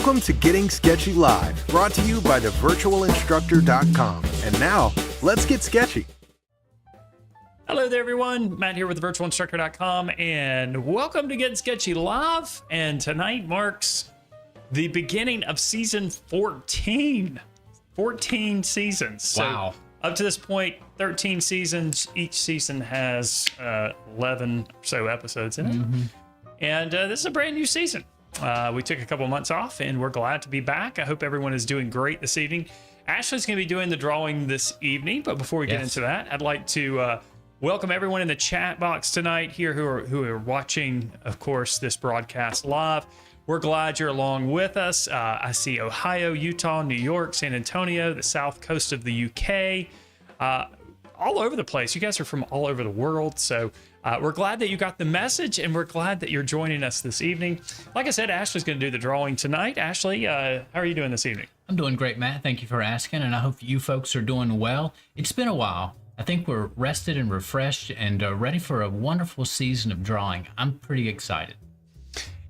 Welcome to Getting Sketchy Live, brought to you by thevirtualinstructor.com. And now, let's get sketchy. Hello there, everyone. Matt here with thevirtualinstructor.com, and welcome to Gettin Sketchy Live. And tonight marks the beginning of season 14. 14 seasons. So wow. Up to this point, 13 seasons. Each season has 11 or so episodes in it. Mm-hmm. And this is a brand new season. We took a couple months off, and we're glad to be back. I hope everyone is doing great this evening. Ashley's going to be doing the drawing this evening, but before we get into that, I'd like to welcome everyone in the chat box tonight here who are watching, of course, this broadcast live. We're glad you're along with us. I see Ohio, Utah, New York, San Antonio, the south coast of the UK, all over the place. You guys are from all over the world, so we're glad that you got the message, and we're glad that you're joining us this evening. Like I said, Ashley's going to do the drawing tonight. Ashley, how are you doing this evening? I'm doing great, Matt. Thank you for asking, and I hope you folks are doing well. It's been a while. I think we're rested and refreshed and ready for a wonderful season of drawing. I'm pretty excited.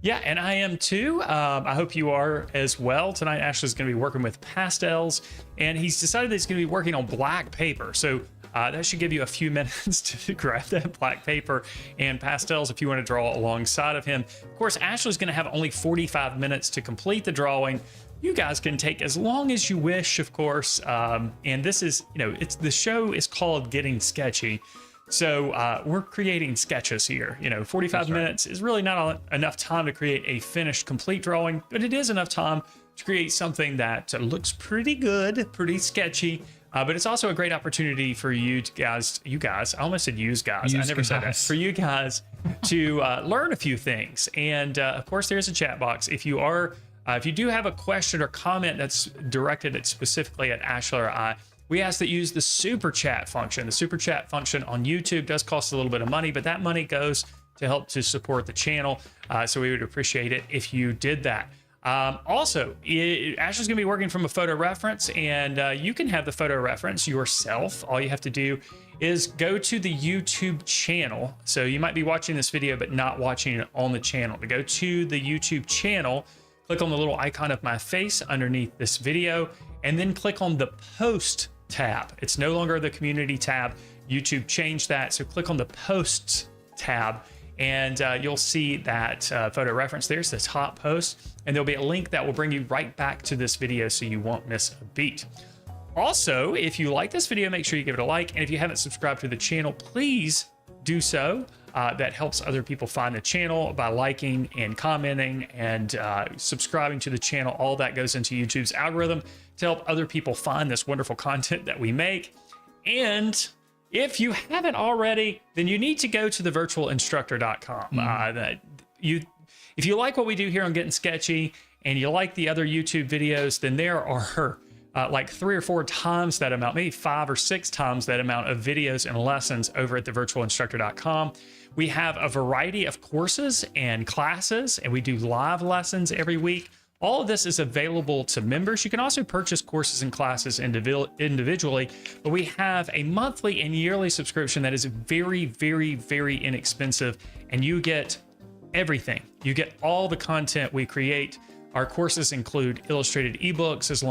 Yeah, and I am too. I hope you are as well. Tonight, Ashley's going to be working with pastels, and he's decided that he's going to be working on black paper. So that should give you a few minutes to grab that black paper and pastels if you want to draw alongside of him. Of course, Ashley's going to have only 45 minutes to complete the drawing. You guys can take as long as you wish, of course. And this is, the show is called Getting Sketchy. So we're creating sketches here. 45 minutes is really not enough time to create a finished, complete drawing, but it is enough time to create something that looks pretty good, pretty sketchy. But it's also a great opportunity for you guys, I almost said use guys. I never said that. For you guys to learn a few things. And of course, there's a chat box. If you do have a question or comment that's directed specifically at Ashley or I, we ask that you use the super chat function. The super chat function on YouTube does cost a little bit of money, but that money goes to help to support the channel. So we would appreciate it if you did that. Also, Ashley's going to be working from a photo reference, and you can have the photo reference yourself. All you have to do is go to the YouTube channel. So you might be watching this video, but not watching it on the channel. To go to the YouTube channel, click on the little icon of my face underneath this video, and then click on the post tab. It's no longer the community tab. YouTube changed that. So click on the posts tab, and you'll see that photo reference. There's the top post, and there'll be a link that will bring you right back to this video so you won't miss a beat. Also, if you like this video, make sure you give it a like. And if you haven't subscribed to the channel, please do so. That helps other people find the channel by liking and commenting and subscribing to the channel. All that goes into YouTube's algorithm to help other people find this wonderful content that we make. And if you haven't already, then you need to go to thevirtualinstructor.com. If you like what we do here on Getting Sketchy and you like the other YouTube videos, then there are like 3 or 4 times that amount, maybe 5 or 6 times that amount of videos and lessons over at thevirtualinstructor.com. We have a variety of courses and classes, and we do live lessons every week. All of this is available to members. You can also purchase courses and classes individually, but we have a monthly and yearly subscription that is very, very, very inexpensive, and you get everything. You get all the content we create. Our courses include illustrated ebooks as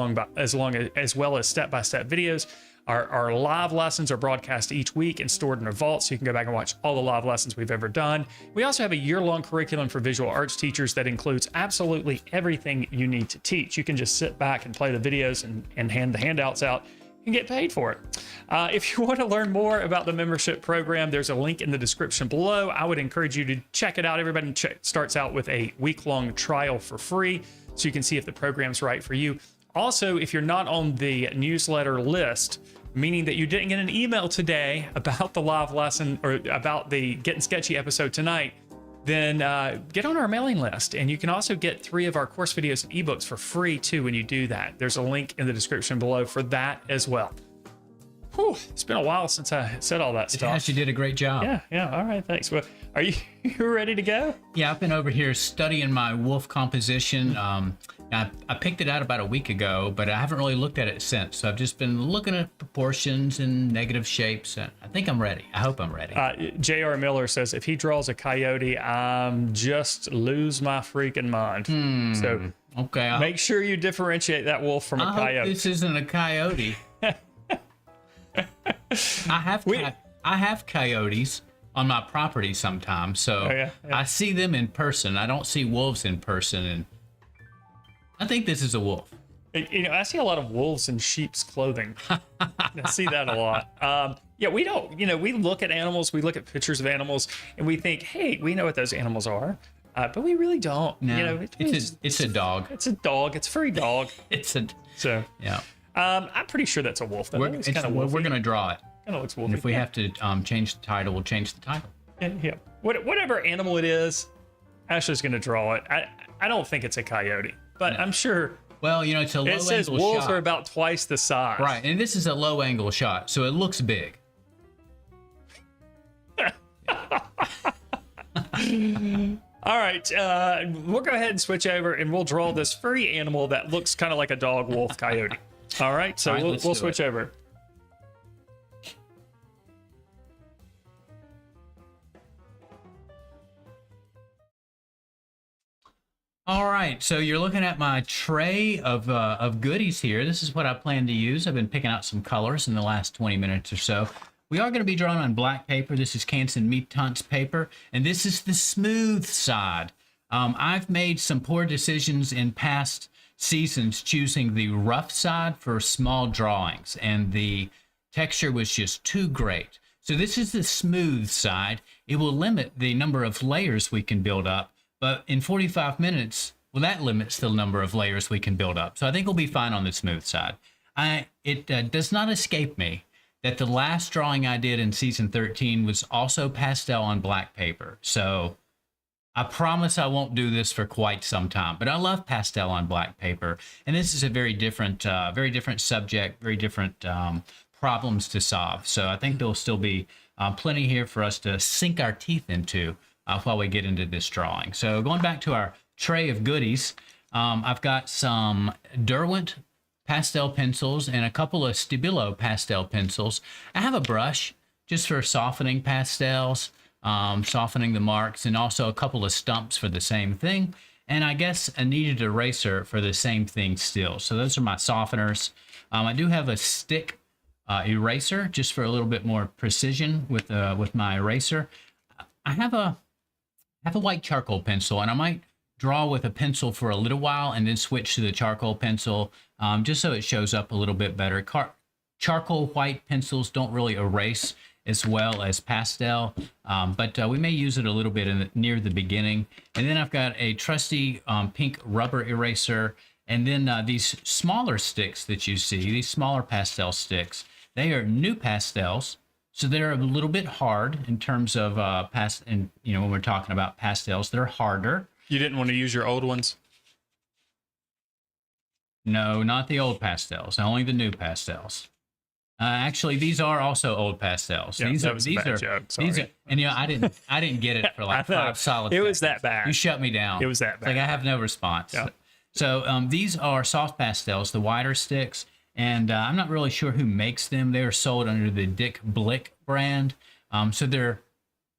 well as step-by-step videos. Our live lessons are broadcast each week and stored in a vault, so you can go back and watch all the live lessons we've ever done. We also have a year-long curriculum for visual arts teachers that includes absolutely everything you need to teach. You can just sit back and play the videos and hand the handouts out and get paid for it. If you want to learn more about the membership program, there's a link in the description below. I would encourage you to check it out. Everybody starts out with a week-long trial for free, so you can see if the program's right for you. Also, if you're not on the newsletter list, meaning that you didn't get an email today about the live lesson or about the Gettin Sketchy episode tonight, then get on our mailing list. And you can also get 3 of our course videos and ebooks for free too when you do that. There's a link in the description below for that as well. Whew, it's been a while since I said all that It stuff. has. You did a great job. Yeah. All right, thanks. Well, are you ready to go? Yeah, I've been over here studying my wolf composition. I picked it out about a week ago, but I haven't really looked at it since. So I've just been looking at proportions and negative shapes. And I think I'm ready. I hope I'm ready. J.R. Miller says, if he draws a coyote, I'm just lose my freaking mind. So Okay. make sure you differentiate that wolf from a I coyote. hope this isn't a coyote. I have coyotes on my property sometimes, so yeah. I see them in person. I don't see wolves in person, and I think this is a wolf. I see a lot of wolves in sheep's clothing. I see that a lot. Yeah, we don't, we look at animals, we look at pictures of animals, and we think, hey, we know what those animals are. But we really don't. No, it's a dog. It's a dog. It's a furry dog. So Yeah. I'm pretty sure that's a wolf. That looks kind of wolfy. We're gonna draw it. Kind of looks wolfy. And if we have to change the title, we'll change the title. Yeah. Whatever animal it is, Ashley's gonna draw it. I don't think it's a coyote, but I'm sure. Well, it's a low It angle says wolves shot. are about twice the size. Right, and this is a low angle shot, so it looks big. All right, we'll go ahead and switch over, and we'll draw this furry animal that looks kind of like a dog, wolf, coyote. All right, so All right, we'll let's switch over. All right, so you're looking at my tray of goodies here. This is what I plan to use. I've been picking out some colors in the last 20 minutes or so. We are going to be drawing on black paper. This is Canson Meat paper, and this is the smooth side. I've made some poor decisions in past seasons choosing the rough side for small drawings, and the texture was just too great. So this is the smooth side. It will limit the number of layers we can build up. But in 45 minutes, well, that limits the number of layers we can build up. So I think we'll be fine on the smooth side. It does not escape me that the last drawing I did in season 13 was also pastel on black paper. So I promise I won't do this for quite some time. But I love pastel on black paper. And this is a very different subject, very different problems to solve. So I think there'll still be plenty here for us to sink our teeth into while we get into this drawing. So going back to our tray of goodies, I've got some Derwent pastel pencils and a couple of Stabilo pastel pencils. I have a brush just for softening pastels, softening the marks, and also a couple of stumps for the same thing. And I guess a kneaded eraser for the same thing still. So those are my softeners. I do have a stick eraser just for a little bit more precision with my eraser. I have a white charcoal pencil, and I might draw with a pencil for a little while and then switch to the charcoal pencil just so it shows up a little bit better. Charcoal white pencils don't really erase as well as pastel, but we may use it a little bit near the beginning. And then I've got a trusty pink rubber eraser, and then these smaller sticks that you see, these smaller pastel sticks, they are new pastels. So they're a little bit hard in terms of when we're talking about pastels, they're harder. You didn't want to use your old ones? No, not the old pastels, only the new pastels. Actually, these are also old pastels. Yeah, these that are was a bad joke. Sorry. These are, and I didn't get it for like 5 solid It was seconds. that bad. You shut me down. It was that bad. Like I have no response. Yeah. So these are soft pastels, the wider sticks. And I'm not really sure who makes them. They are sold under the Dick Blick brand. So they're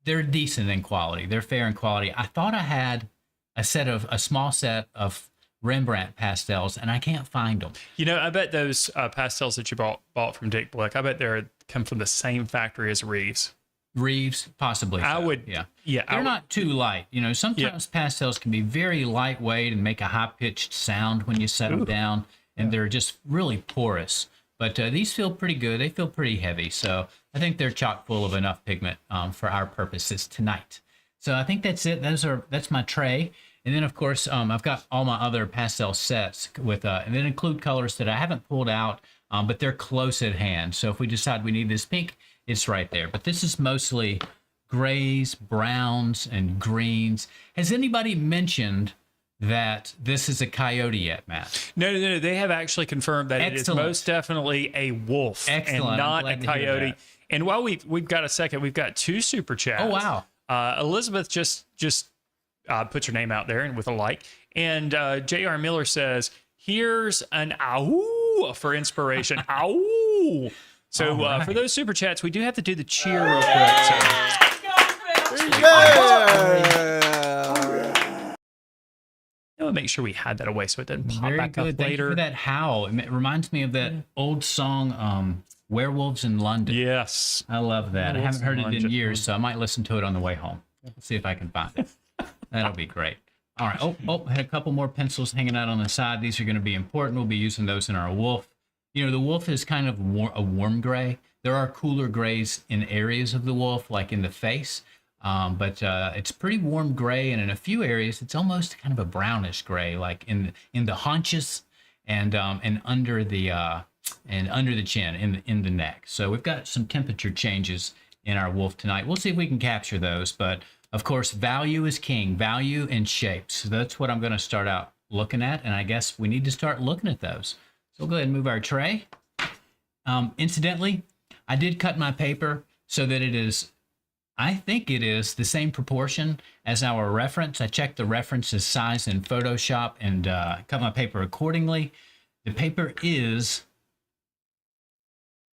decent in quality. They're fair in quality. I thought I had a small set of Rembrandt pastels, and I can't find them. I bet those pastels that you bought from Dick Blick, I bet they come from the same factory as Reeves. Reeves, possibly. I so. would, yeah. They're not too light. Sometimes pastels can be very lightweight and make a high-pitched sound when you set them down. And they're just really porous. But these feel pretty good. They feel pretty heavy. So I think they're chock full of enough pigment for our purposes tonight. So I think that's it. That's my tray. And then, of course, I've got all my other pastel sets with, and then include colors that I haven't pulled out, but they're close at hand. So if we decide we need this pink, it's right there. But this is mostly grays, browns, and greens. Has anybody mentioned that this is a coyote yet, Matt. No. They have actually confirmed that it is Excellent. most definitely a wolf Excellent. and not I'm a glad to hear coyote. that. And while we've got a second, we've got 2 super chats. Oh, wow. Elizabeth just puts her name out there and with a like. And J.R. Miller says, "Here's an ow for inspiration." Ow. So All for right. those super chats, we do have to do the cheer real quick. So we'll make sure we had that away so it doesn't pop Very back good. up Thank you later. for that howl. It reminds me of that old song, Werewolves in London. Yes. I love that. I Werewolves haven't heard in it in London. years, so I might listen to it on the way home. See if I can find it. That'll be great. All right. I had a couple more pencils hanging out on the side. These are going to be important. We'll be using those in our wolf. You know, the wolf is kind of a warm gray. There are cooler grays in areas of the wolf, like in the face, but it's pretty warm gray, and in a few areas, it's almost kind of a brownish gray, like in the haunches and under the chin, in the neck. So we've got some temperature changes in our wolf tonight. We'll see if we can capture those, but of course, value is king, value and shapes. So that's what I'm going to start out looking at, and I guess we need to start looking at those. So we'll go ahead and move our tray. Incidentally, I did cut my paper so that it is, I think it is the same proportion as our reference. I checked the reference's size in Photoshop and cut my paper accordingly. The paper is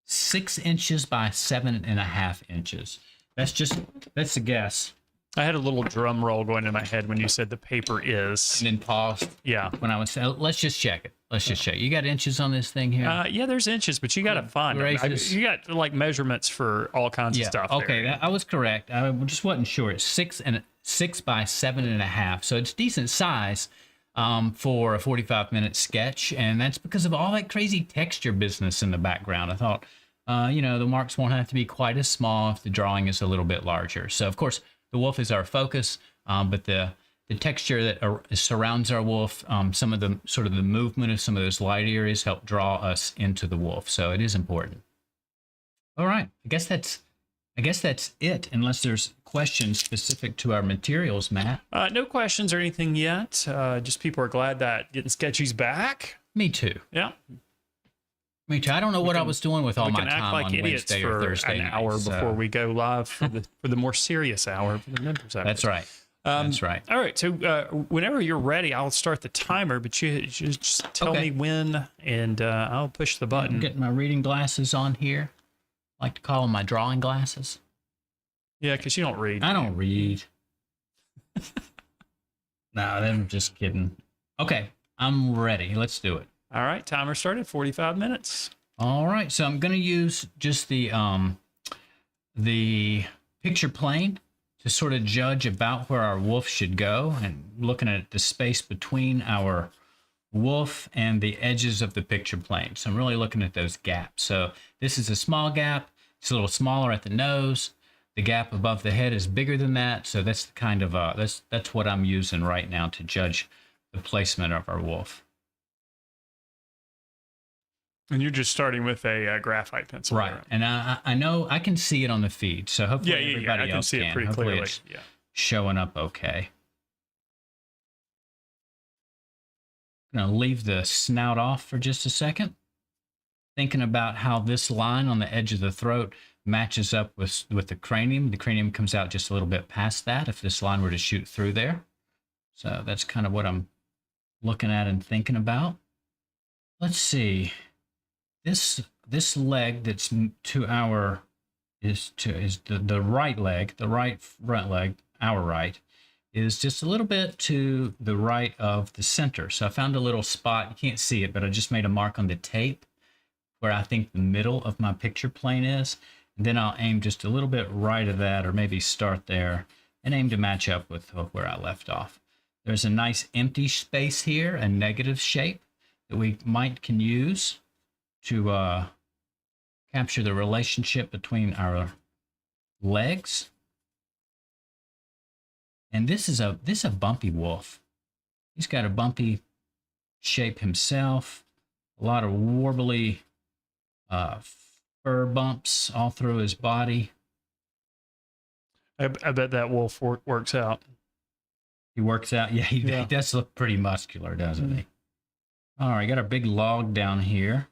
6 inches by 7.5 inches. That's a guess. I had a little drum roll going in my head when you said the paper is. And then paused Yeah. when I was saying, let's just check it. Let's just check. You got inches on this thing here? Yeah, there's inches, but you got to find them. Gracious. You got like measurements for all kinds of stuff. Okay, there. I was correct. I just wasn't sure. It's 6 by 7.5, so it's decent size for a 45-minute sketch, and that's because of all that crazy texture business in the background. I thought, the marks won't have to be quite as small if the drawing is a little bit larger. So, of course, the wolf is our focus, but the texture that surrounds our wolf, some of the sort of the movement of some of those light areas help draw us into the wolf. So it is important. All right, I guess that's it. Unless there's questions specific to our materials, Matt. No questions or anything yet. Just people are glad that Gettin Sketchy's back. Me too. Yeah. Me too. I don't know what I was doing with all We my can act time like on idiots Wednesday or for Thursday an night, hour so- before we go live for the more serious hour for the members. That's right. That's right. All right. So whenever you're ready, I'll start the timer, but you just tell Okay. me when, and I'll push the I'm button. getting my reading glasses on here. I like to call them my drawing glasses. Yeah, because you don't read. I don't read. No, I'm just kidding. Okay, I'm ready. Let's do it. All right. Timer started. 45 minutes. All right, so I'm going to use just the picture plane to sort of judge about where our wolf should go, and looking at the space between our wolf and the edges of the picture plane. So I'm really looking at those gaps. So this is a small gap. It's a little smaller at the nose. The gap above the head is bigger than that. So that's the kind of that's what I'm using right now to judge the placement of our wolf. And you're just starting with a graphite pencil. Right, there. and I know I can see it on the feed, so hopefully Yeah. everybody I can else see it pretty Hopefully clearly. it's Yeah. showing up okay. I'm gonna leave the snout off for just a second. Thinking about how this line on the edge of the throat matches up with the cranium. The cranium comes out just a little bit past that if this line were to shoot through there. So that's kind of what I'm looking at and thinking about. Let's see. This leg that's to our is the right leg, the right front leg, our right, is just a little bit to the right of the center. So I found a little spot. You can't see it, but I just made a mark on the tape where I think the middle of my picture plane is. And then I'll aim just a little bit right of that, or maybe start there and aim to match up with where I left off. There's a nice empty space here, a negative shape that we can use to capture the relationship between our legs. And this is a bumpy wolf. He's got a bumpy shape himself, a lot of warbly fur bumps all through his body. I bet that wolf works out. He works out. Yeah, he does look pretty muscular, doesn't he? All right, got our big log down here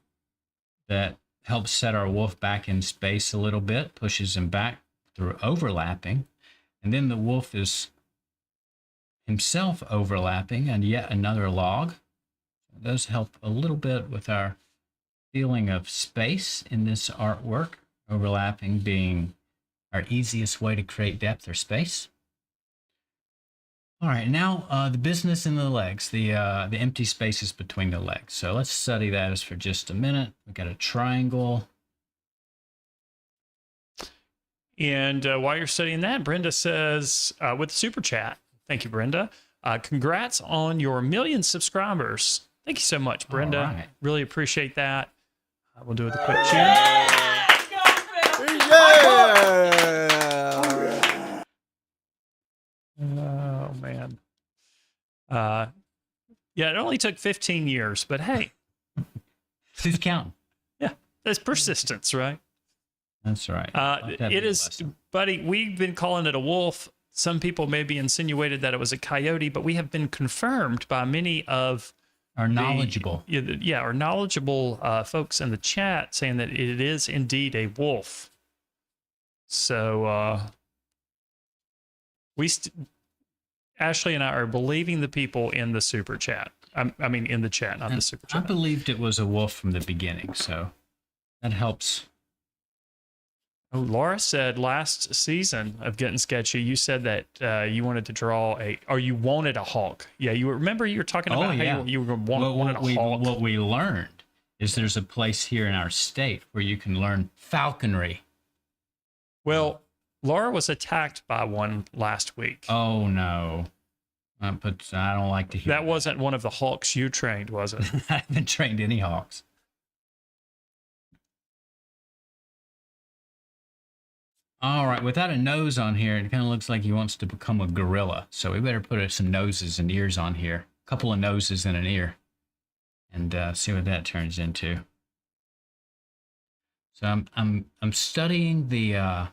that helps set our wolf back in space a little bit, pushes him back through overlapping. And then the wolf is himself overlapping and yet another log. Those help a little bit with our feeling of space in this artwork, overlapping being our easiest way to create depth or space. All right, now the business in the legs, the empty spaces between the legs. So let's study those for just a minute. We got a triangle. And while you're studying that, Brenda says with super chat, thank you, Brenda. Congrats on your 1 million subscribers. Thank you so much, Brenda. Right. Really appreciate that. We'll do it with a quick cheer. Yeah! Oh, man. Yeah, it only took 15 years, but hey. Who's counting? Yeah, that's persistence, right? That's right. It is, buddy, we've been calling it a wolf. Some people maybe insinuated that it was a coyote, but we have been confirmed by many of our knowledgeable. Our knowledgeable folks in the chat saying that it is indeed a wolf. So Ashley and I are believing the people in the super chat. I mean, in the chat, not the super chat. I believed it was a wolf from the beginning, so that helps. Oh, Laura said last season of Gettin Sketchy, you said that you wanted to draw you wanted a hawk. Yeah, you were talking about how you wanted a hawk. What we learned is there's a place here in our state where you can learn falconry. Well, Laura was attacked by one last week. Oh, no. But I don't like to hear that. Wasn't one of the hawks you trained, was it? I haven't trained any hawks. All right, without a nose on here, it kind of looks like he wants to become a gorilla. So we better put some noses and ears on here. A couple of noses and an ear. And see what that turns into. So I'm studying the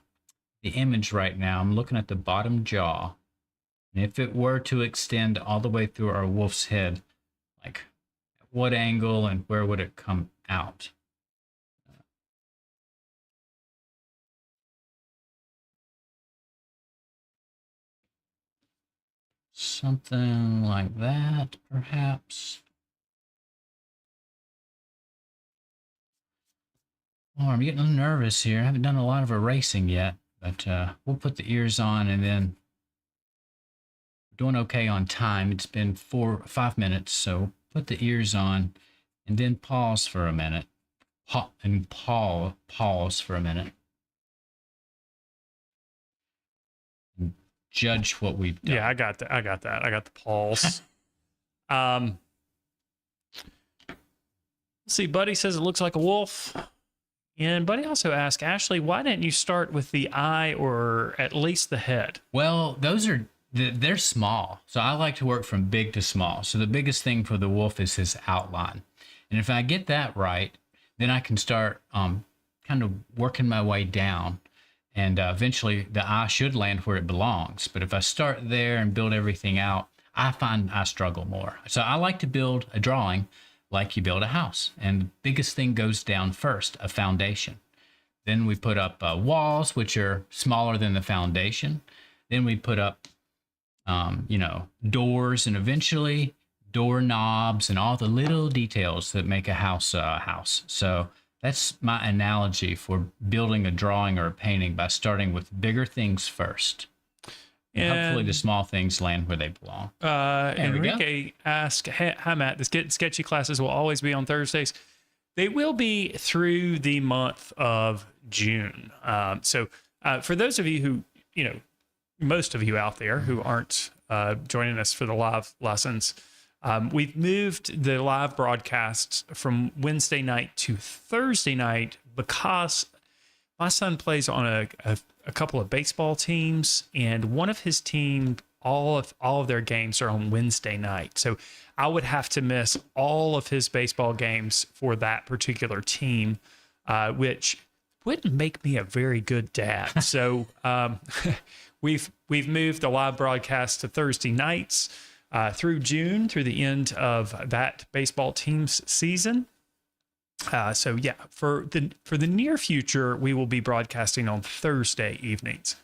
image right now. I'm looking at the bottom jaw. And if it were to extend all the way through our wolf's head, like what angle and where would it come out? Something like that, perhaps. Oh, I'm getting a little nervous here. I haven't done a lot of erasing yet, but we'll put the ears on and then we're doing okay on time. It's been 5 minutes, so put the ears on and then pause for a minute. Pause for a minute. Judge what we've done. Yeah, I got that. I got the pulse. Let's see, Buddy says it looks like a wolf. And Buddy also asked, Ashley, why didn't you start with the eye or at least the head? Well, they're small. So I like to work from big to small. So the biggest thing for the wolf is his outline. And if I get that right, then I can start kind of working my way down. And eventually the eye should land where it belongs. But if I start there and build everything out, I find I struggle more. So I like to build a drawing like you build a house. And the biggest thing goes down first, a foundation. Then we put up walls, which are smaller than the foundation. Then we put up, doors and eventually doorknobs and all the little details that make a house a house. So that's my analogy for building a drawing or a painting, by starting with bigger things first. And hopefully the small things land where they belong. Enrique asked, hi, Matt, the Gettin Sketchy classes will always be on Thursdays. They will be through the month of June. So for those of you who, most of you out there who aren't joining us for the live lessons, we've moved the live broadcasts from Wednesday night to Thursday night because my son plays on a couple of baseball teams, and one of his team, all of their games are on Wednesday night. So I would have to miss all of his baseball games for that particular team, which wouldn't make me a very good dad. So we've moved the live broadcast to Thursday nights through June, through the end of that baseball team's season. So yeah, for the near future, we will be broadcasting on Thursday evenings.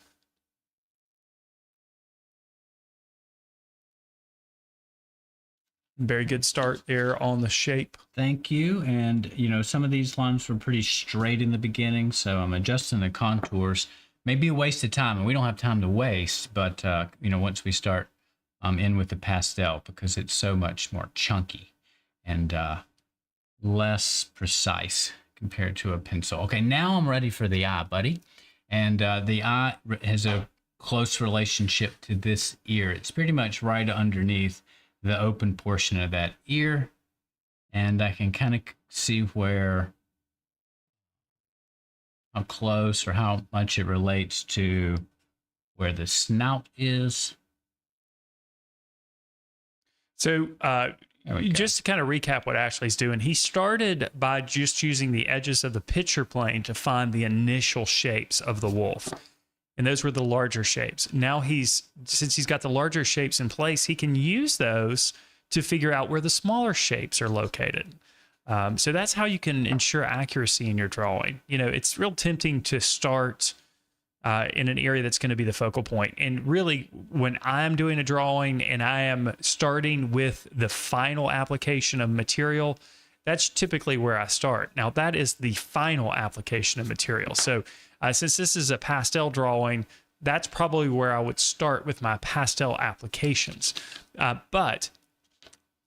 Very good start there on the shape. Thank you. And, you know, some of these lines were pretty straight in the beginning, so I'm adjusting the contours. Maybe a waste of time, and we don't have time to waste, but, you know, once we start in with the pastel, because it's so much more chunky and less precise compared to a pencil. Okay, now I'm ready for the eye, buddy. And the eye has a close relationship to this ear. It's pretty much right underneath the open portion of that ear, and I can kind of see how close or how much it relates to where the snout is. So just to kind of recap what Ashley's doing, he started by just using the edges of the picture plane to find the initial shapes of the wolf. And those were the larger shapes. Now since he's got the larger shapes in place, he can use those to figure out where the smaller shapes are located. So that's how you can ensure accuracy in your drawing. You know, it's real tempting to start in an area that's going to be the focal point. And really, when I'm doing a drawing and I am starting with the final application of material, that's typically where I start. Now, that is the final application of material. So since this is a pastel drawing, that's probably where I would start with my pastel applications. But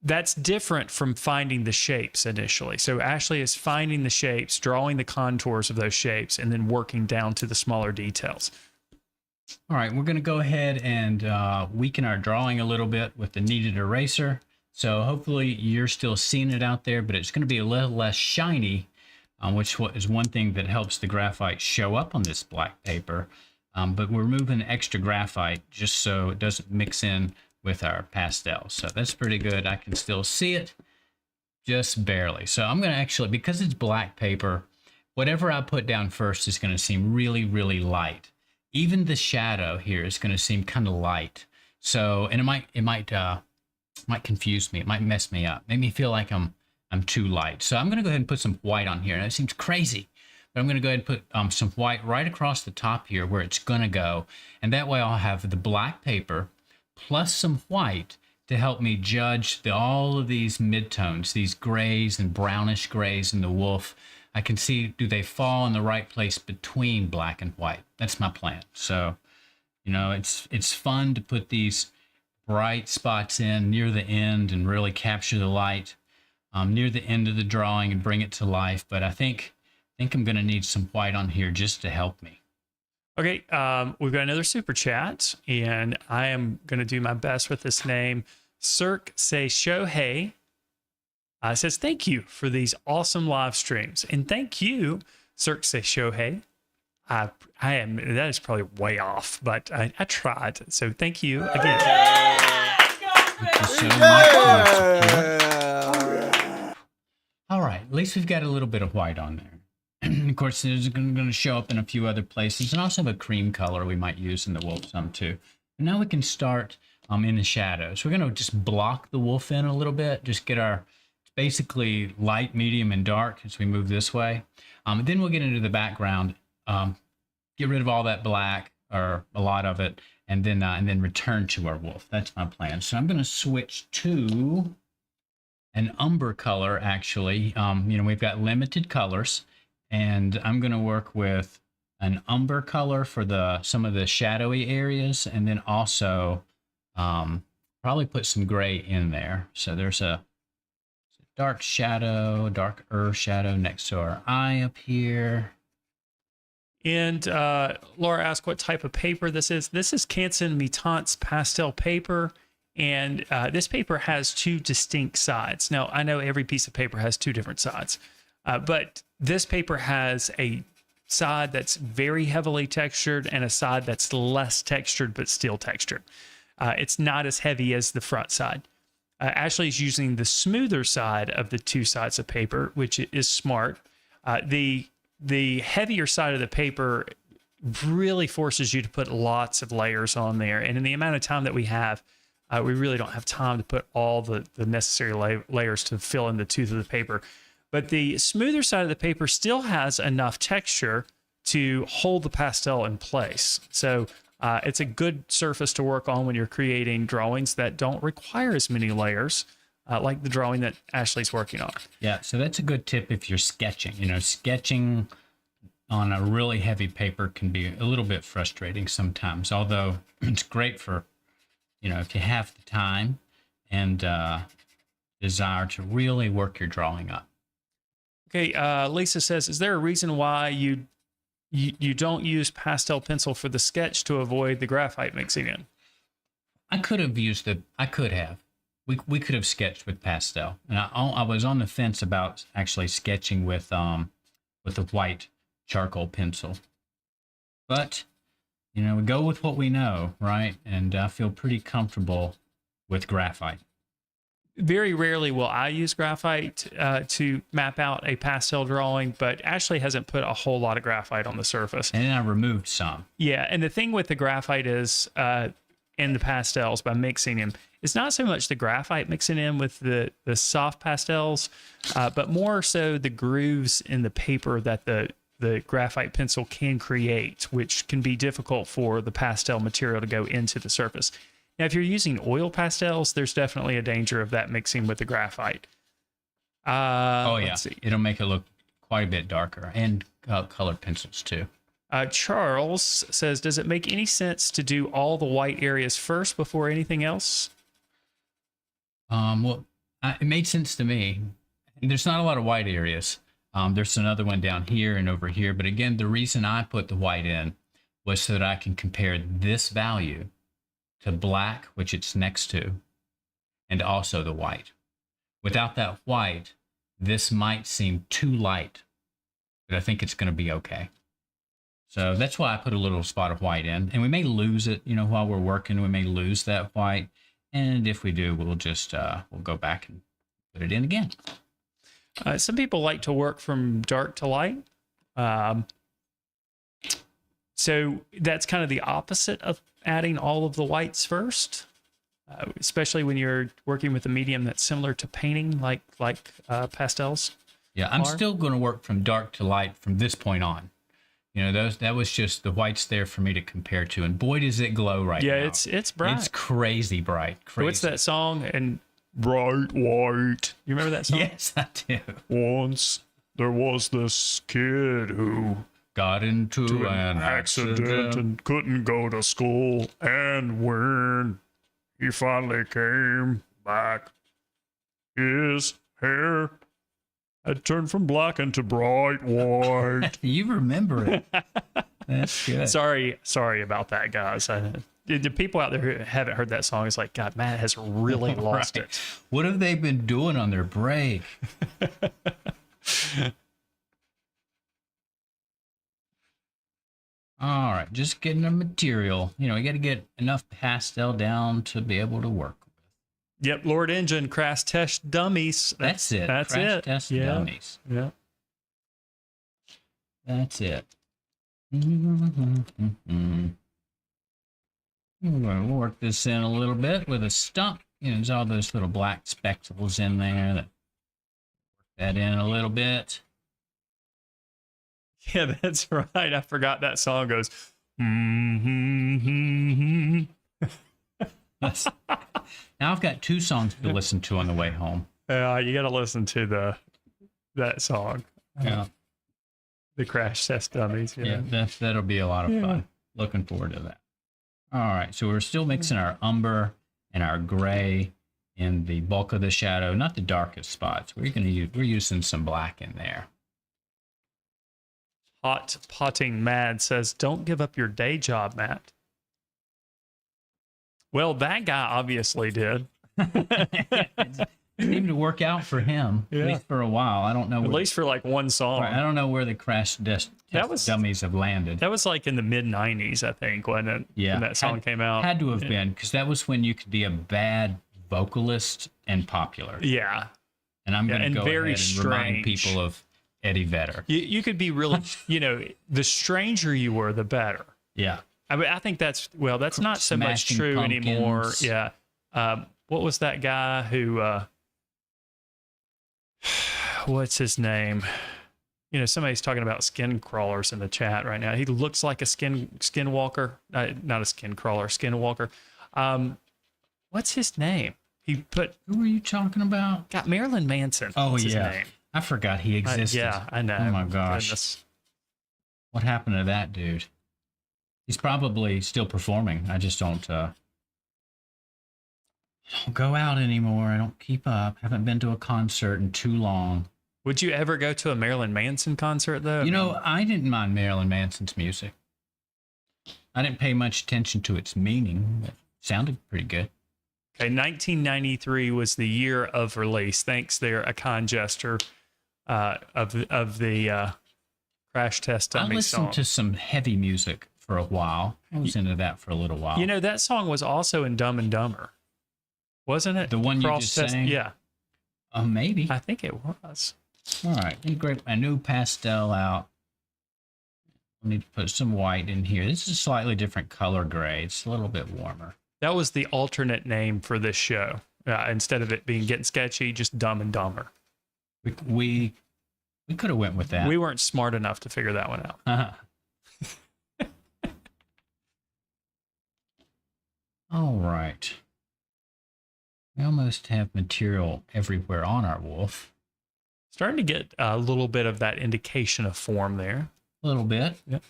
that's different from finding the shapes initially. So Ashley is finding the shapes, drawing the contours of those shapes, and then working down to the smaller details. All right, we're going to go ahead and weaken our drawing a little bit with the kneaded eraser. So hopefully you're still seeing it out there, but it's going to be a little less shiny, which is one thing that helps the graphite show up on this black paper. But we're removing extra graphite just so it doesn't mix in with our pastel. So that's pretty good. I can still see it just barely. So I'm going to actually, because it's black paper, whatever I put down first is going to seem really, really light. Even the shadow here is going to seem kind of light. So, and it might confuse me. It might mess me up. Make me feel like I'm too light. So I'm going to go ahead and put some white on here. And it seems crazy, but I'm going to go ahead and put some white right across the top here where it's going to go. And that way I'll have the black paper plus some white to help me judge all of these midtones, these grays and brownish grays in the wolf. I can see, do they fall in the right place between black and white? That's my plan. So, you know, it's fun to put these bright spots in near the end and really capture the light near the end of the drawing and bring it to life. But I think I'm going to need some white on here just to help me. Okay, we've got another super chat, and I am going to do my best with this name. Cirque Say Shohei says, thank you for these awesome live streams. And thank you, Cirque Say Shohei. That is probably way off, but I tried. So thank you again. Thank you so much. All right, at least we've got a little bit of white on there. Of course, it's going to show up in a few other places, and also have a cream color we might use in the wolf some too. And now we can start in the shadows. We're going to just block the wolf in a little bit, just get our basically light, medium, and dark as we move this way. Then we'll get into the background, get rid of all that black or a lot of it, and then return to our wolf. That's my plan. So I'm going to switch to an umber color. Actually, you know, we've got limited colors. And I'm going to work with an umber color for some of the shadowy areas, and then also probably put some gray in there. So there's a dark shadow, darker shadow next to our eye up here. And Laura asked what type of paper this is. This is Canson Mitante's pastel paper, and this paper has two distinct sides. Now, I know every piece of paper has two different sides, but this paper has a side that's very heavily textured and a side that's less textured but still textured. It's not as heavy as the front side. Ashley's using the smoother side of the two sides of paper, which is smart. The heavier side of the paper really forces you to put lots of layers on there. And in the amount of time that we have, we really don't have time to put all the necessary layers to fill in the tooth of the paper. But the smoother side of the paper still has enough texture to hold the pastel in place. So it's a good surface to work on when you're creating drawings that don't require as many layers, like the drawing that Ashley's working on. Yeah, so that's a good tip if you're sketching. You know, sketching on a really heavy paper can be a little bit frustrating sometimes, although it's great for, you know, if you have the time and desire to really work your drawing up. Okay, Lisa says, is there a reason why you don't use pastel pencil for the sketch to avoid the graphite mixing in? I could have used it. I could have. We could have sketched with pastel, and I was on the fence about actually sketching with the white charcoal pencil. But you know, we go with what we know, right? And I feel pretty comfortable with graphite. Very rarely will I use graphite to map out a pastel drawing, but Ashley hasn't put a whole lot of graphite on the surface. And then I removed some. Yeah, and the thing with the graphite is, in the pastels, by mixing them, it's not so much the graphite mixing in with the soft pastels, but more so the grooves in the paper that the graphite pencil can create, which can be difficult for the pastel material to go into the surface. Now, if you're using oil pastels, there's definitely a danger of that mixing with the graphite. Oh, yeah. It'll make it look quite a bit darker, and colored pencils, too. Charles says, does it make any sense to do all the white areas first before anything else? Well, it made sense to me. There's not a lot of white areas. There's another one down here and over here. But again, the reason I put the white in was so that I can compare this value to black, which it's next to, and also the white. Without that white, this might seem too light, but I think it's going to be okay. So that's why I put a little spot of white in, and we may lose it, you know, while we're working, we may lose that white. And if we do, we'll just, we'll go back and put it in again. Some people like to work from dark to light. So that's kind of the opposite of adding all of the whites first, especially when you're working with a medium that's similar to painting, like pastels. Yeah, I'm still going to work from dark to light from this point on. You know, that was just the whites there for me to compare to, and boy, does it glow right now. Yeah, it's bright. It's crazy bright. Crazy. What's that song? And bright white. You remember that song? Yes, I do. Once there was this kid who got into an accident and couldn't go to school, and when he finally came back, his hair had turned from black into bright white. You remember it. That's good. Sorry about that, guys. The people out there who haven't heard that song is like, God, Matt has really lost it. What have they been doing on their break? All right, just getting the material. You know, we got to get enough pastel down to be able to work with. Yep, Lord Engine, crash test dummies. That's it. That's crash it. Test dummies. Yeah. That's it. We're going to work this in a little bit with a stump. You know, there's all those little black speckles in there. Work that in a little bit. Yeah, that's right. I forgot that song goes. Now I've got 2 songs to listen to on the way home. You got to listen to that song. Yeah. The crash test dummies. Yeah, that'll be a lot of fun. Looking forward to that. All right, so we're still mixing our umber and our gray in the bulk of the shadow, not the darkest spots. We're using some black in there. Hot Potting Mad says, don't give up your day job, Matt. Well, that guy obviously did. It seemed to work out for him, at least for a while. I don't know. At least for like one song. I don't know where the crash test dummies have landed. That was like in the mid-90s, I think, when that song came out. Had to have been, because that was when you could be a bad vocalist and popular. Yeah. And I'm going to go very ahead and remind people of Eddie Vedder. You could be really, the stranger you were, the better. Yeah. I mean, I think that's not so much Smashing true anymore. Pumpkins. Yeah. What was that guy who, what's his name? Somebody's talking about skin crawlers in the chat right now. He looks like a skin walker, not a skin crawler, skin walker. What's his name? He put. Who are you talking about? Got Marilyn Manson. Oh, What's his yeah. name? I forgot he existed. Yeah, I know. Oh, my gosh. Goodness. What happened to that dude? He's probably still performing. I just don't go out anymore. I don't keep up. Haven't been to a concert in too long. Would you ever go to a Marilyn Manson concert, though? I didn't mind Marilyn Manson's music. I didn't pay much attention to its meaning, but it sounded pretty good. Okay, 1993 was the year of release. Thanks there, a con gesture of the Crash Test Dummy I listened song. to some heavy music for a while. I was into that for a little while. That song was also in Dumb and Dumber, wasn't it? The one you just sang? Yeah. Maybe. I think it was. All right, let me grab my new pastel out. I need to put some white in here. This is a slightly different color gray. It's a little bit warmer. That was the alternate name for this show. Instead of it being Gettin Sketchy, just Dumb and Dumber. We could have went with that. We weren't smart enough to figure that one out. Uh-huh. All right. We almost have material everywhere on our wolf. Starting to get a little bit of that indication of form there. A little bit. Yep.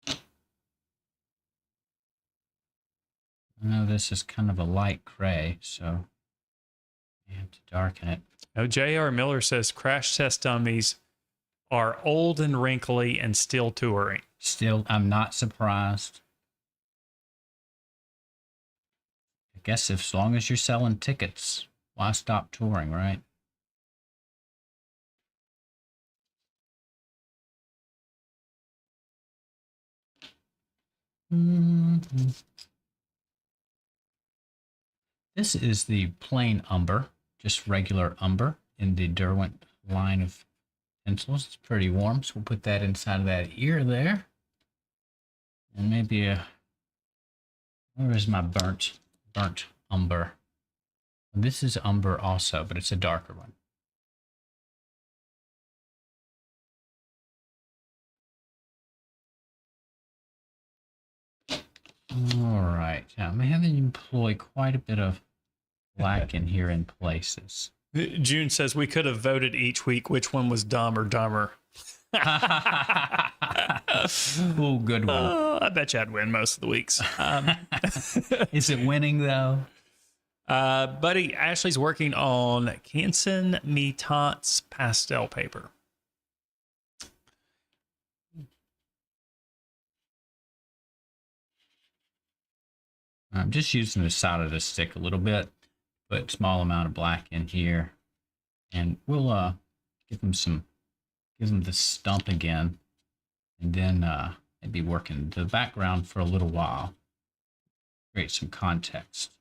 I know this is kind of a light gray, so I have to darken it. Now, J.R. Miller says Crash Test Dummies are old and wrinkly and still touring. Still, I'm not surprised. I guess as long as you're selling tickets, why stop touring, right? Mm-hmm. This is the plain umber, just regular umber in the Derwent line of pencils. It's pretty warm, so we'll put that inside of that ear there. And maybe where is my burnt umber? This is umber also, but it's a darker one. All right, now I'm having to employ quite a bit of black in here in places. June says we could have voted each week which one was dumb or dumber. Oh, good one. I bet you I'd win most of the weeks. Is it winning though? Buddy, Ashley's working on Canson Mitant's pastel paper. I'm just using the side of the stick a little bit. Put a small amount of black in here, and we'll give them the stump again, and then maybe work in the background for a little while. Create some context.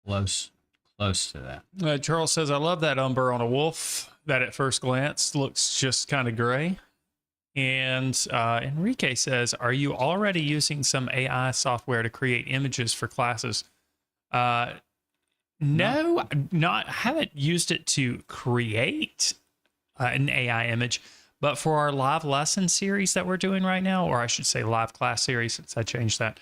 Close to that. Charles says, I love that umber on a wolf. That at first glance looks just kind of gray. And Enrique says, are you already using some AI software to create images for classes? No, haven't used it to create an AI image, but for our live lesson series that we're doing right now, or I should say live class series, since I changed that,